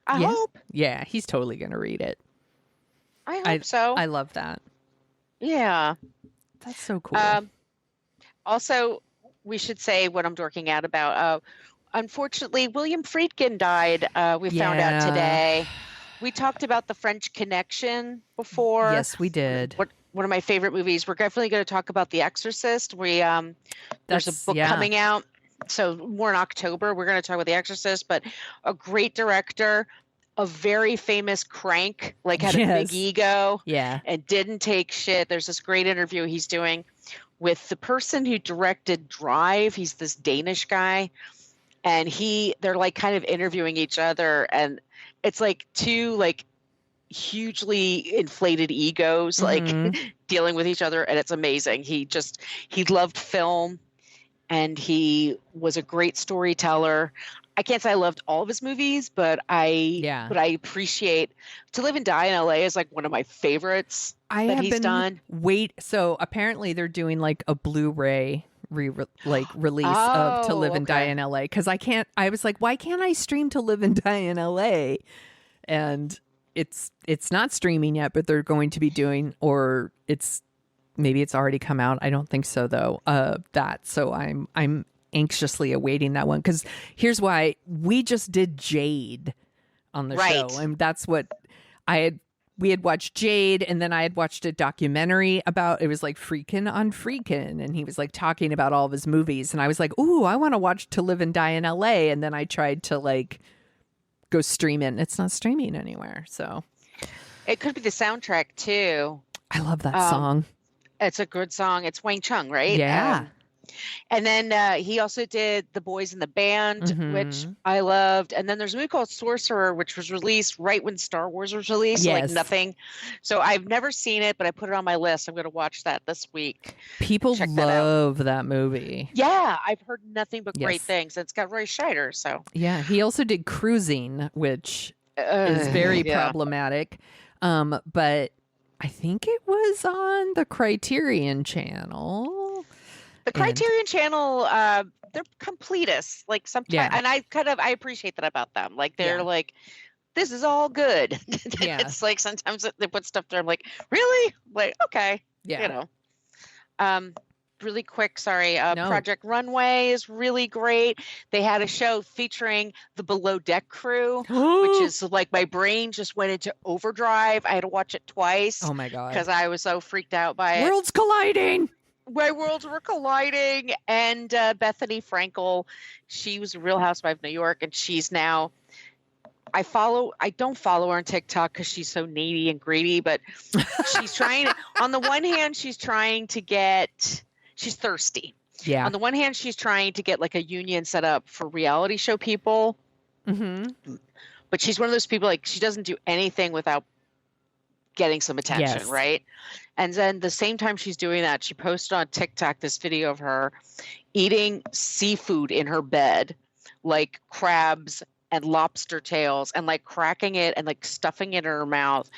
I hope. Yeah, he's totally going to read it. I hope so. I love that. Yeah. That's so cool. Also, we should say what I'm dorking out about. Unfortunately, William Friedkin died. We found out today. We talked about The French Connection before. Yes, we did. One of my favorite movies. We're definitely going to talk about The Exorcist. There's a book coming out. So more in October. We're going to talk about The Exorcist, but a great director, a very famous crank, like had a big ego and didn't take shit. There's this great interview he's doing with the person who directed Drive. He's this Danish guy. And they're like kind of interviewing each other, and it's like two like hugely inflated egos like dealing with each other, and it's amazing. He loved film, and he was a great storyteller. I can't say I loved all of his movies, but I appreciate To Live and Die in LA is like one of my favorites he's done. So apparently they're doing like a Blu-ray release of To Live and Die in LA, because I was like, why can't I stream To Live and Die in LA? And it's not streaming yet, but they're going to be doing, or maybe it's already come out. I don't think so though. So I'm anxiously awaiting that one, because here's why. We just did Jade on the show, and that's what we had watched Jade, and then I had watched a documentary about, it was like Freakin' on Freakin', and he was like talking about all of his movies, and I was like, ooh, I want to watch To Live and Die in LA, and then I tried to like go stream it, and it's not streaming anywhere. So it could be the soundtrack too. I love that song. It's a good song. It's Wang Chung, right? Yeah. And then he also did The Boys in the Band, which Mhm. I loved. And then there's a movie called Sorcerer, which was released right when Star Wars was released. So, like Yes. nothing. So I've never seen it, but I put it on my list. I'm going to watch that this week. People Check that out. love that movie. Yeah, I've heard nothing but great Yes. things. It's got Roy Scheider, so. Yeah, he also did Cruising, which is very yeah. problematic. But I think it was on the Criterion Channel. The Criterion Channel, they're completists. Like sometimes, Yeah. and I appreciate that about them. Like they're Yeah. like, this is all good. Yeah. It's like sometimes they put stuff there. I'm like, really? Like, okay, Yeah. you know. Really quick, sorry. No. Project Runway is really great. They had a show featuring the Below Deck crew, which is like my brain just went into overdrive. I had to watch it twice Oh my God. because I was so freaked out by it. Worlds colliding. My worlds were colliding, and Bethany Frankel, she was a Real Housewife of New York, and she's now. I don't follow her on TikTok because she's so needy and greedy, but she's trying. On the one hand, she's trying to get. She's thirsty. Yeah. On the one hand, she's trying to get like a union set up for reality show people, Mm-hmm. but she's one of those people like she doesn't do anything without getting some attention, Yes. right? And then the same time she's doing that, she posted on TikTok this video of her eating seafood in her bed, like crabs and lobster tails, and like cracking it and like stuffing it in her mouth,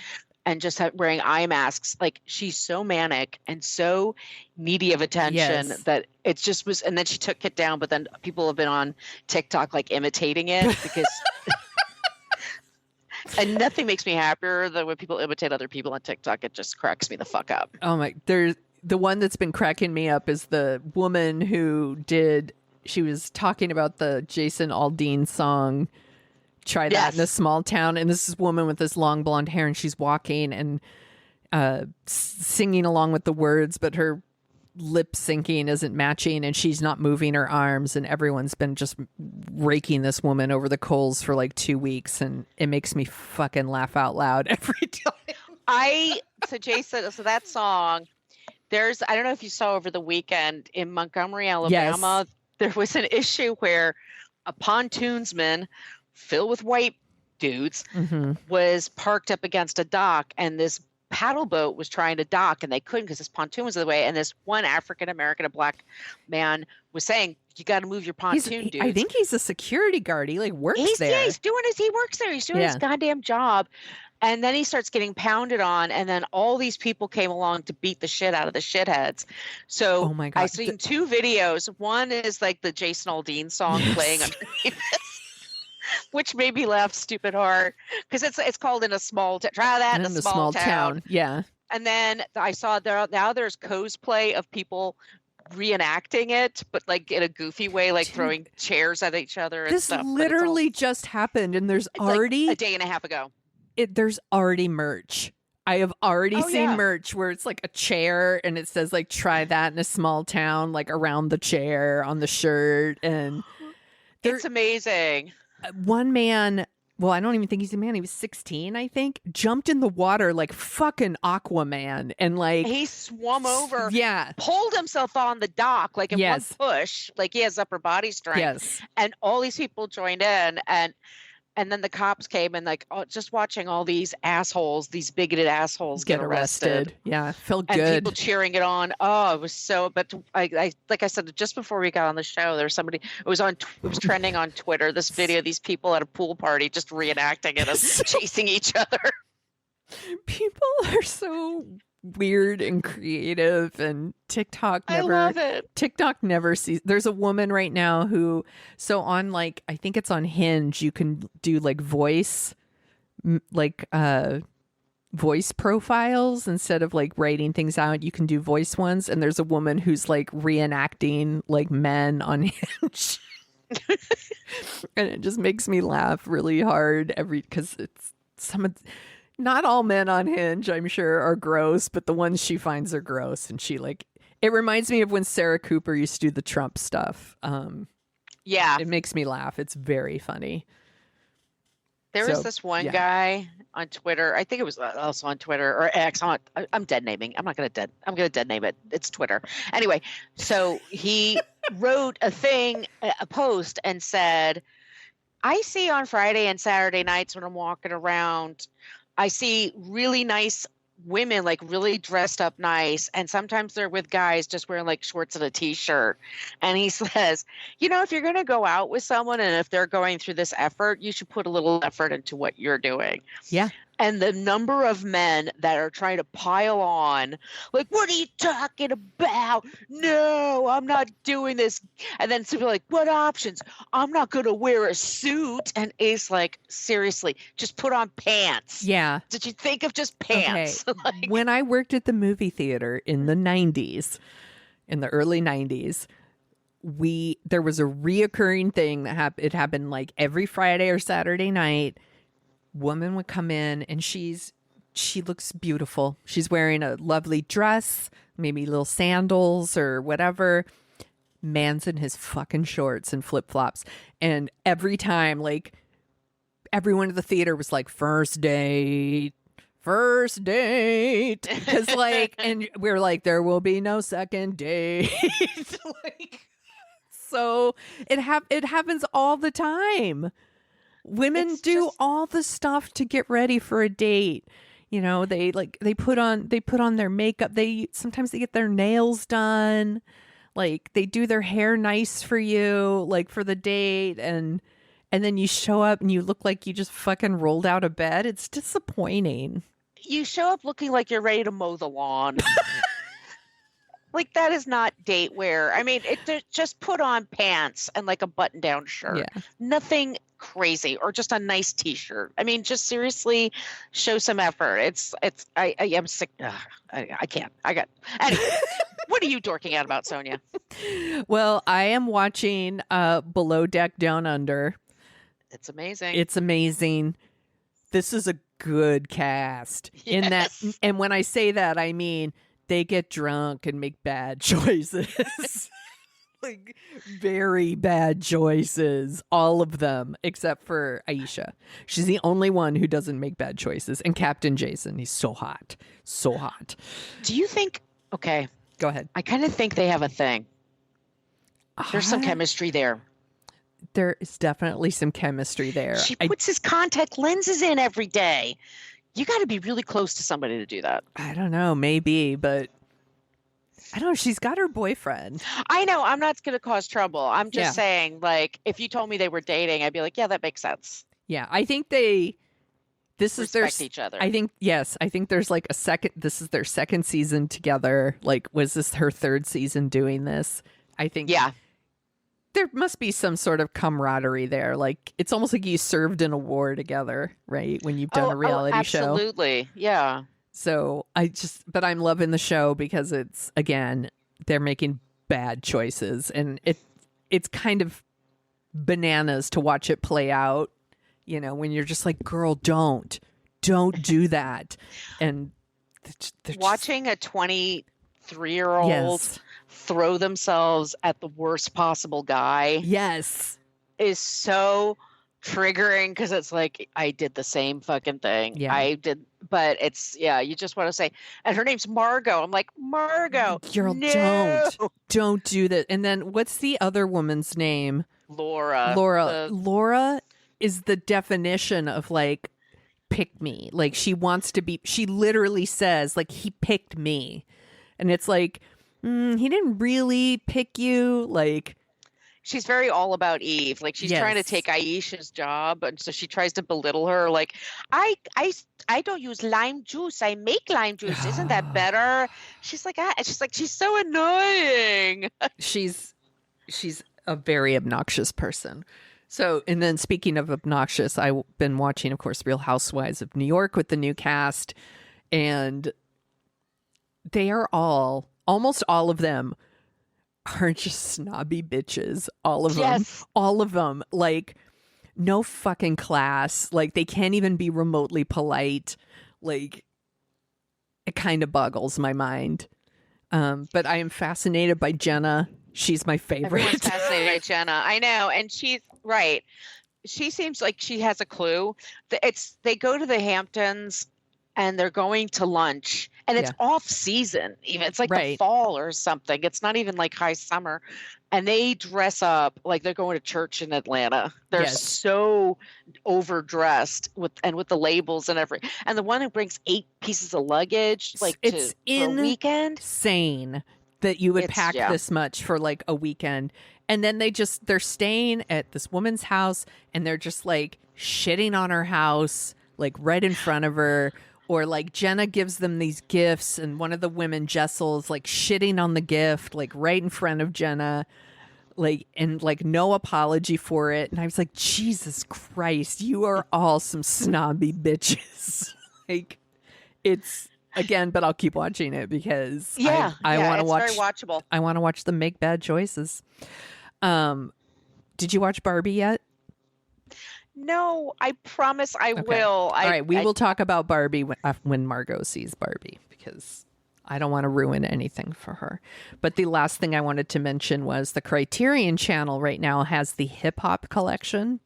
and just wearing eye masks. Like she's so manic and so needy of attention Yes. that it just was. And then she took it down, but then people have been on TikTok like imitating it because. And nothing makes me happier than when people imitate other people on TikTok. It just cracks me the fuck up. Oh my, there's the one that's been cracking me up is the woman who she was talking about the Jason Aldean song, Try That in a Yes. Small Town. And this is a woman with this long blonde hair, and she's walking and singing along with the words, but her lip syncing isn't matching, and she's not moving her arms, and everyone's been just raking this woman over the coals for like 2 weeks, and it makes me fucking laugh out loud every time. So that song, I don't know if you saw over the weekend in Montgomery, Alabama, there was an issue where a pontoonsman filled with white dudes Mm-hmm. was parked up against a dock, and this paddle boat was trying to dock, and they couldn't because this pontoon was in the way. And this one African American, a black man, was saying, "You got to move your pontoon, dude." I think he's a security guard. He like works there. Yeah, he works there. He's doing his goddamn job. And then he starts getting pounded on, and then all these people came along to beat the shit out of the shitheads. So Oh my God. I've seen two videos. One is like the Jason Aldean song playing underneath it, which made me laugh stupid hard because it's called In a Small Town. Try that in a small town. Yeah. And then I saw there's cosplay of people reenacting it, but like in a goofy way, like Dude, throwing chairs at each other and This stuff. but it's all- literally just happened, and there's it's like already a day and a half ago. there's already merch. I have already Oh, seen yeah. merch where it's like a chair and it says like "Try That in a Small Town" like around the chair on the shirt. And there- It's amazing. one man, well, I don't even think he's a man, he was 16, I think, jumped in the water like fucking Aquaman, and like He swum over, yeah, pulled himself on the dock like in Yes. one push, like he has upper body strength. yes, And all these people joined in, and then the cops came, and like just watching all these assholes, these bigoted assholes get arrested. Yeah, felt and good. people cheering it on. Oh, it was so. But I like I said just before we got on the show, there was somebody. It was trending on Twitter. This video, these people at a pool party just reenacting it, as chasing each other. People are so weird and creative, and TikTok I never love it. TikTok never sees. There's a woman right now who, so on like, I think it's on Hinge, you can do like voice profiles instead of like writing things out. You can do voice ones, and there's a woman who's like reenacting like men on Hinge. And it just makes me laugh really hard because it's not all men on Hinge, I'm sure, are gross, but the ones she finds are gross. And she like, it reminds me of when Sarah Cooper used to do the Trump stuff. Yeah. It makes me laugh. It's very funny. There was this one guy on Twitter. I think it was also on Twitter or X. I'm dead naming. I'm going to dead name it. It's Twitter. Anyway, so he wrote a post and said, I see on Friday and Saturday nights when I'm walking around, I see really nice women, like really dressed up nice, and sometimes they're with guys just wearing like shorts and a t-shirt. And he says, if you're going to go out with someone and if they're going through this effort, you should put a little effort into what you're doing. Yeah. And the number of men that are trying to pile on, like, what are you talking about? No, I'm not doing this. And then some people are like, what options? I'm not going to wear a suit. And Ace like, seriously, just put on pants. Yeah. Did you think of just pants? Okay. When I worked at the movie theater in the 90s, in the early 90s, there was a reoccurring thing that it happened like every Friday or Saturday night. Woman would come in and she looks beautiful. She's wearing a lovely dress, maybe little sandals or whatever. Man's in his fucking shorts and flip-flops. And every time, like, everyone at the theater was like, first date. Because like, and we're like, there will be no second date. Like, so it happens all the time. Women do all the stuff to get ready for a date. They put on their makeup. Sometimes they get their nails done. Like they do their hair nice for you, like for the date. And then you show up and you look like you just fucking rolled out of bed. It's disappointing. You show up looking like you're ready to mow the lawn. Like that is not date wear. I mean, just put on pants and like a button-down shirt. Yeah. Nothing crazy, or just a nice t-shirt. I mean, just seriously show some effort. I am sick. I can't. Anyway, what are you dorking out about, Sonia? Well, I am watching Below Deck Down Under. It's amazing. It's amazing. This is a good cast. Yes. And when I say that, I mean they get drunk and make bad choices. Like very bad choices, all of them except for Aisha. She's the only one who doesn't make bad choices. And Captain Jason, he's so hot. Do you think, okay, go ahead. I kind of think they have a thing. There's some chemistry there. There is definitely some chemistry there. She puts his contact lenses in every day. You got to be really close to somebody to do that. I don't know, maybe, but I don't know. She's got her boyfriend. I know. I'm not going to cause trouble. I'm just saying, like, if you told me they were dating, I'd be like, yeah, that makes sense. Yeah, I think this respect each other. I think, yes, I think there's like this is their second season together. Like, was this her third season doing this? I think. Yeah. There must be some sort of camaraderie there. Like, it's almost like you served an award together, right? When you've done a reality show. Absolutely. Yeah. So but I'm loving the show because it's, again, they're making bad choices, and it's kind of bananas to watch it play out, when you're just like, girl, don't do that. And watching a 23-year-old throw themselves at the worst possible guy. Yes. Is so triggering because it's like, I did the same fucking thing. Yeah. I did, but it's, you just want to say, and her name's Margot. I'm like, Margot, girl, no! don't do that. And then what's the other woman's name? Laura. Laura is the definition of like, pick me. Like she literally says like, he picked me. And it's like, he didn't really pick you. Like, she's very all about Eve. Like she's trying to take Aisha's job, and so she tries to belittle her. Like, I don't use lime juice. I make lime juice. Isn't that better? She's like, she's so annoying. She's a very obnoxious person. So, and then speaking of obnoxious, I've been watching, of course, Real Housewives of New York with the new cast, and they are almost all of them are just snobby bitches. All of them. Like, no fucking class. Like, they can't even be remotely polite. Like, it kind of boggles my mind. But I am fascinated by Jenna. She's my favorite. Everyone's fascinated by Jenna. I know. And she's right. she seems like she has a clue. They go to the Hamptons and they're going to lunch and it's Yeah. off season even. It's like the Right. fall or something. It's not even like high summer. And they dress up like they're going to church in Atlanta. They're Yes. so overdressed with the labels and everything. And the one who brings 8 pieces of luggage like It's for a weekend. insane that you would pack Yeah. this much for like a weekend. And then they're staying at this woman's house and they're just like shitting on her house, like right in front of her. Or like Jenna gives them these gifts and one of the women, Jessel's like shitting on the gift, like right in front of Jenna, like, and like no apology for it. And I was like, Jesus Christ, you are all some snobby bitches. Like, it's again, but I'll keep watching it because I want to watch. Very watchable. I want to watch them make bad choices. Did you watch Barbie yet? No, I promise I Okay. will. All right, we will talk about Barbie when Margot sees Barbie because I don't want to ruin anything for her. But the last thing I wanted to mention was the Criterion Channel right now has the hip hop collection.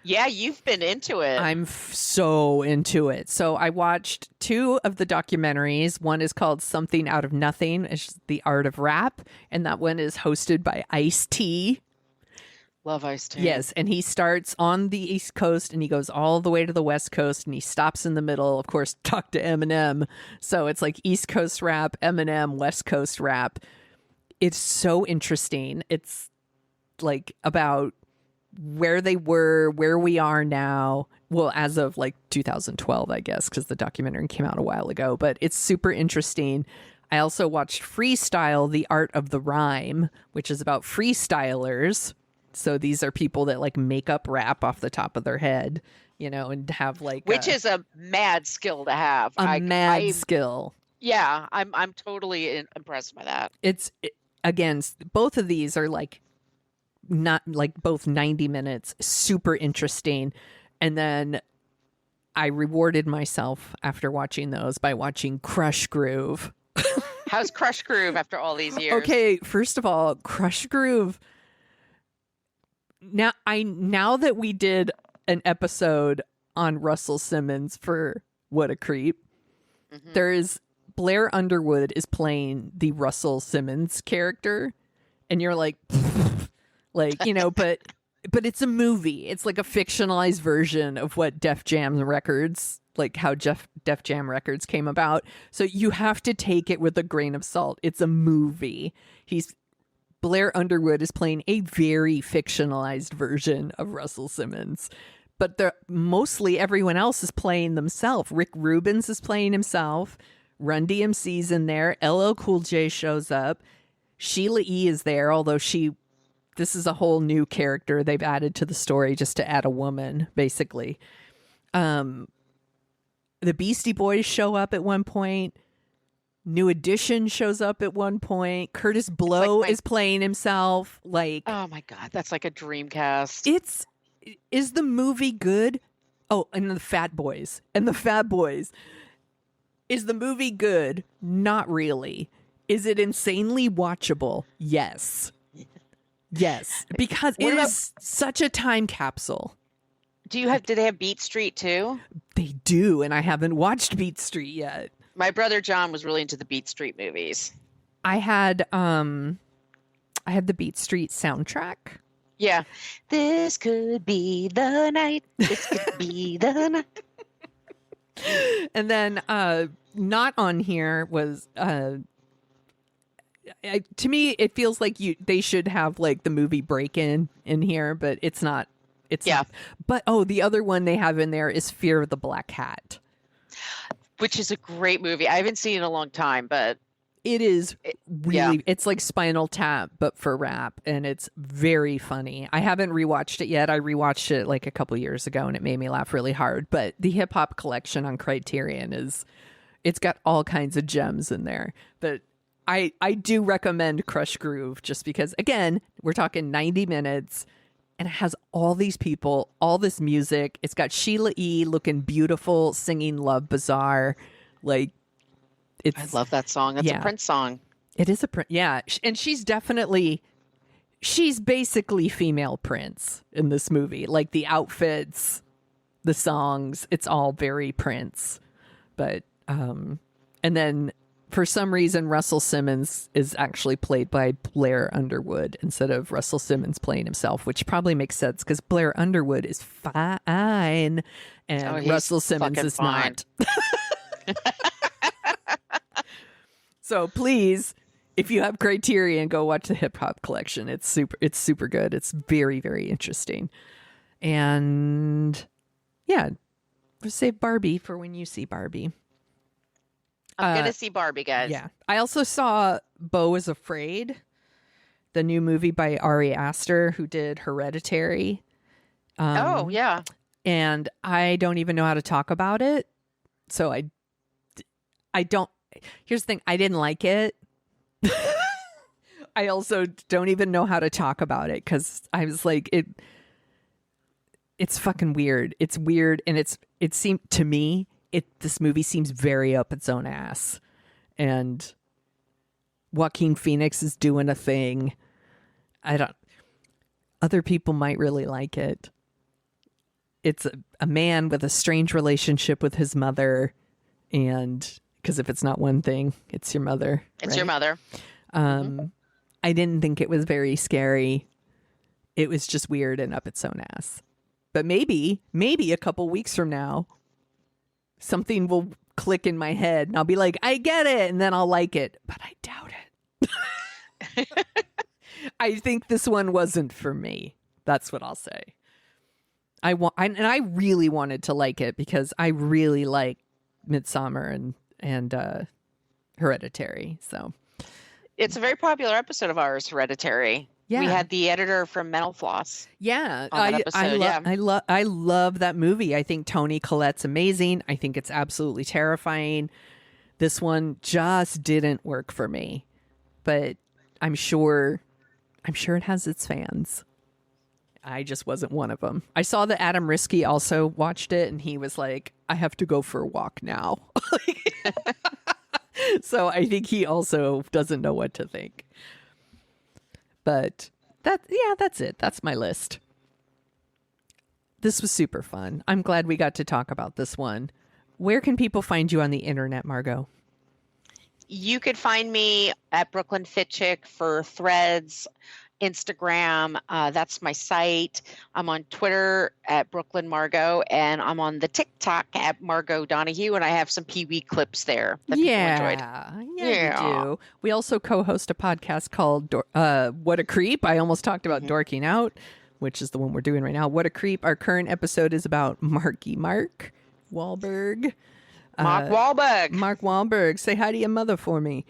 Yeah, you've been into it. I'm so into it. So I watched 2 of the documentaries. One is called Something Out of Nothing. It's the art of rap. And that one is hosted by Ice-T. Love Ice-T. Yes, and he starts on the East Coast and he goes all the way to the West Coast and he stops in the middle, of course, talk to Eminem. So it's like East Coast rap, Eminem, West Coast rap. It's so interesting. It's like about where they were, where we are now. Well, as of like 2012, I guess, because the documentary came out a while ago, but it's super interesting. I also watched Freestyle, the Art of the Rhyme, which is about freestylers. So these are people that like make up rap off the top of their head, you know, and have like which is a mad skill to have. A skill. Yeah, I'm totally impressed by that. Again, both of these are like not like both 90 minutes, super interesting. And then I rewarded myself after watching those by watching Crush Groove. How's Crush Groove after all these years? Okay, first of all, Crush Groove. Now that we did an episode on Russell Simmons for What a Creep, there is Blair Underwood is playing the Russell Simmons character, and you're like, like, you know, but it's a movie. It's like a fictionalized version of what Def Jam Records, like how Def Jam Records came about. So you have to take it with a grain of salt. It's a movie. Blair Underwood is playing a very fictionalized version of Russell Simmons, but mostly everyone else is playing themselves. Rick Reubens is playing himself. Run DMC's in there. LL Cool J shows up. Sheila E. is there, although this is a whole new character they've added to the story just to add a woman, basically. The Beastie Boys show up at one point. New Edition shows up at one point. Curtis Blow is playing himself. Like, oh my God, that's like a dream cast. Is the movie good? Oh, and the Fat Boys. Is the movie good? Not really. Is it insanely watchable? Yes. Yes. Because it is such a time capsule. Do they have Beat Street too? They do, and I haven't watched Beat Street yet. My brother John was really into the Beat Street movies. I had the Beat Street soundtrack. Yeah. This could be the night. This could be the night. And then not on here was to me it feels like they should have like the movie Break-In in here, but it's not. Not. But the other one they have in there is Fear of the Black Cat, which is a great movie. I haven't seen it in a long time, but it is really, it's like Spinal Tap, but for rap. And it's very funny. I haven't rewatched it yet. I rewatched it like a couple years ago and it made me laugh really hard. But the hip hop collection on Criterion it's got all kinds of gems in there. But I do recommend Crush Groove just because, again, we're talking 90 minutes. And it has all these people, all this music. It's got Sheila E. looking beautiful, singing Love Bazaar. Like, I love that song. That's a Prince song. It is a Prince. Yeah. And she's definitely, she's basically female Prince in this movie. Like the outfits, the songs, it's all very Prince. But and then for some reason Russell Simmons is actually played by Blair Underwood instead of Russell Simmons playing himself, which probably makes sense because Blair Underwood is fine and Russell Simmons is fine. not. So please, if you have Criterion, go watch the Hip Hop Collection. It's super good. It's very, very interesting. And yeah, save Barbie for when you see Barbie. I'm going to see Barbie, guys. Yeah. I also saw Beau is Afraid, the new movie by Ari Aster, who did Hereditary. Yeah. And I don't even know how to talk about it. So I don't. Here's the thing. I didn't like it. I also don't even know how to talk about it because I was like, it's fucking weird. It's weird. And it seemed to me, this movie seems very up its own ass. And Joaquin Phoenix is doing a thing. Other people might really like it. It's a man with a strange relationship with his mother. And because if it's not one thing, it's your mother. It's your mother. I didn't think it was very scary. It was just weird and up its own ass. But maybe a couple weeks from now, something will click in my head and I'll be like, I get it. And then I'll like it. But I doubt it. I think this one wasn't for me. That's what I'll say. I really wanted to like it because I really like Midsommar and Hereditary. So it's a very popular episode of ours, Hereditary. Yeah. We had the editor from Mental Floss. Yeah. On that episode, I love that movie. I think Toni Collette's amazing. I think it's absolutely terrifying. This one just didn't work for me. But I'm sure it has its fans. I just wasn't one of them. I saw that Adam Risky also watched it and he was like, I have to go for a walk now. So I think he also doesn't know what to think. But that's it. That's my list. This was super fun. I'm glad we got to talk about this one. Where can people find you on the internet, Margot? You could find me at Brooklyn Fit Chick for Threads, Instagram. That's my site. I'm on Twitter at Brooklyn Margot, and I'm on the TikTok at Margot Donahue, and I have some Pee Wee clips there that people enjoyed. Yeah, you do. We also co-host a podcast called What a Creep. I almost talked about Dorking Out, which is the one we're doing right now. What a Creep. Our current episode is about Mark Wahlberg. Mark Wahlberg. Say hi to your mother for me.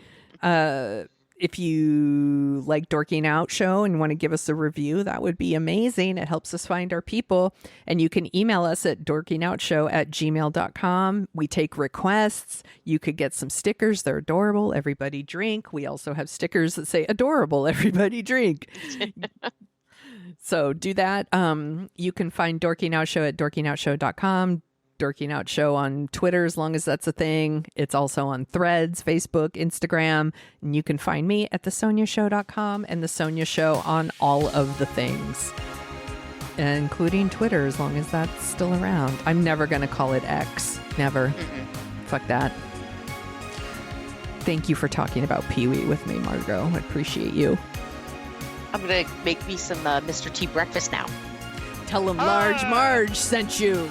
If you like Dorking Out Show and want to give us a review, that would be amazing. It helps us find our people. And you can email us at dorkingoutshow@gmail.com. We take requests. You could get some stickers. They're adorable. Everybody drink. We also have stickers that say adorable. Everybody drink. So do that. You can find Dorking Out Show at dorkingoutshow.com. Dorking Out Show on Twitter, as long as that's a thing. It's also on Threads, Facebook, Instagram. And you can find me at thesoniashow.com and The Sonia Show on all of the things, including Twitter, as long as that's still around. I'm never going to call it X. Never. Fuck that. Thank you for talking about Pee-wee with me, Margot. I appreciate you. I'm going to make me some Mr. T breakfast now. Tell him Large Marge sent you.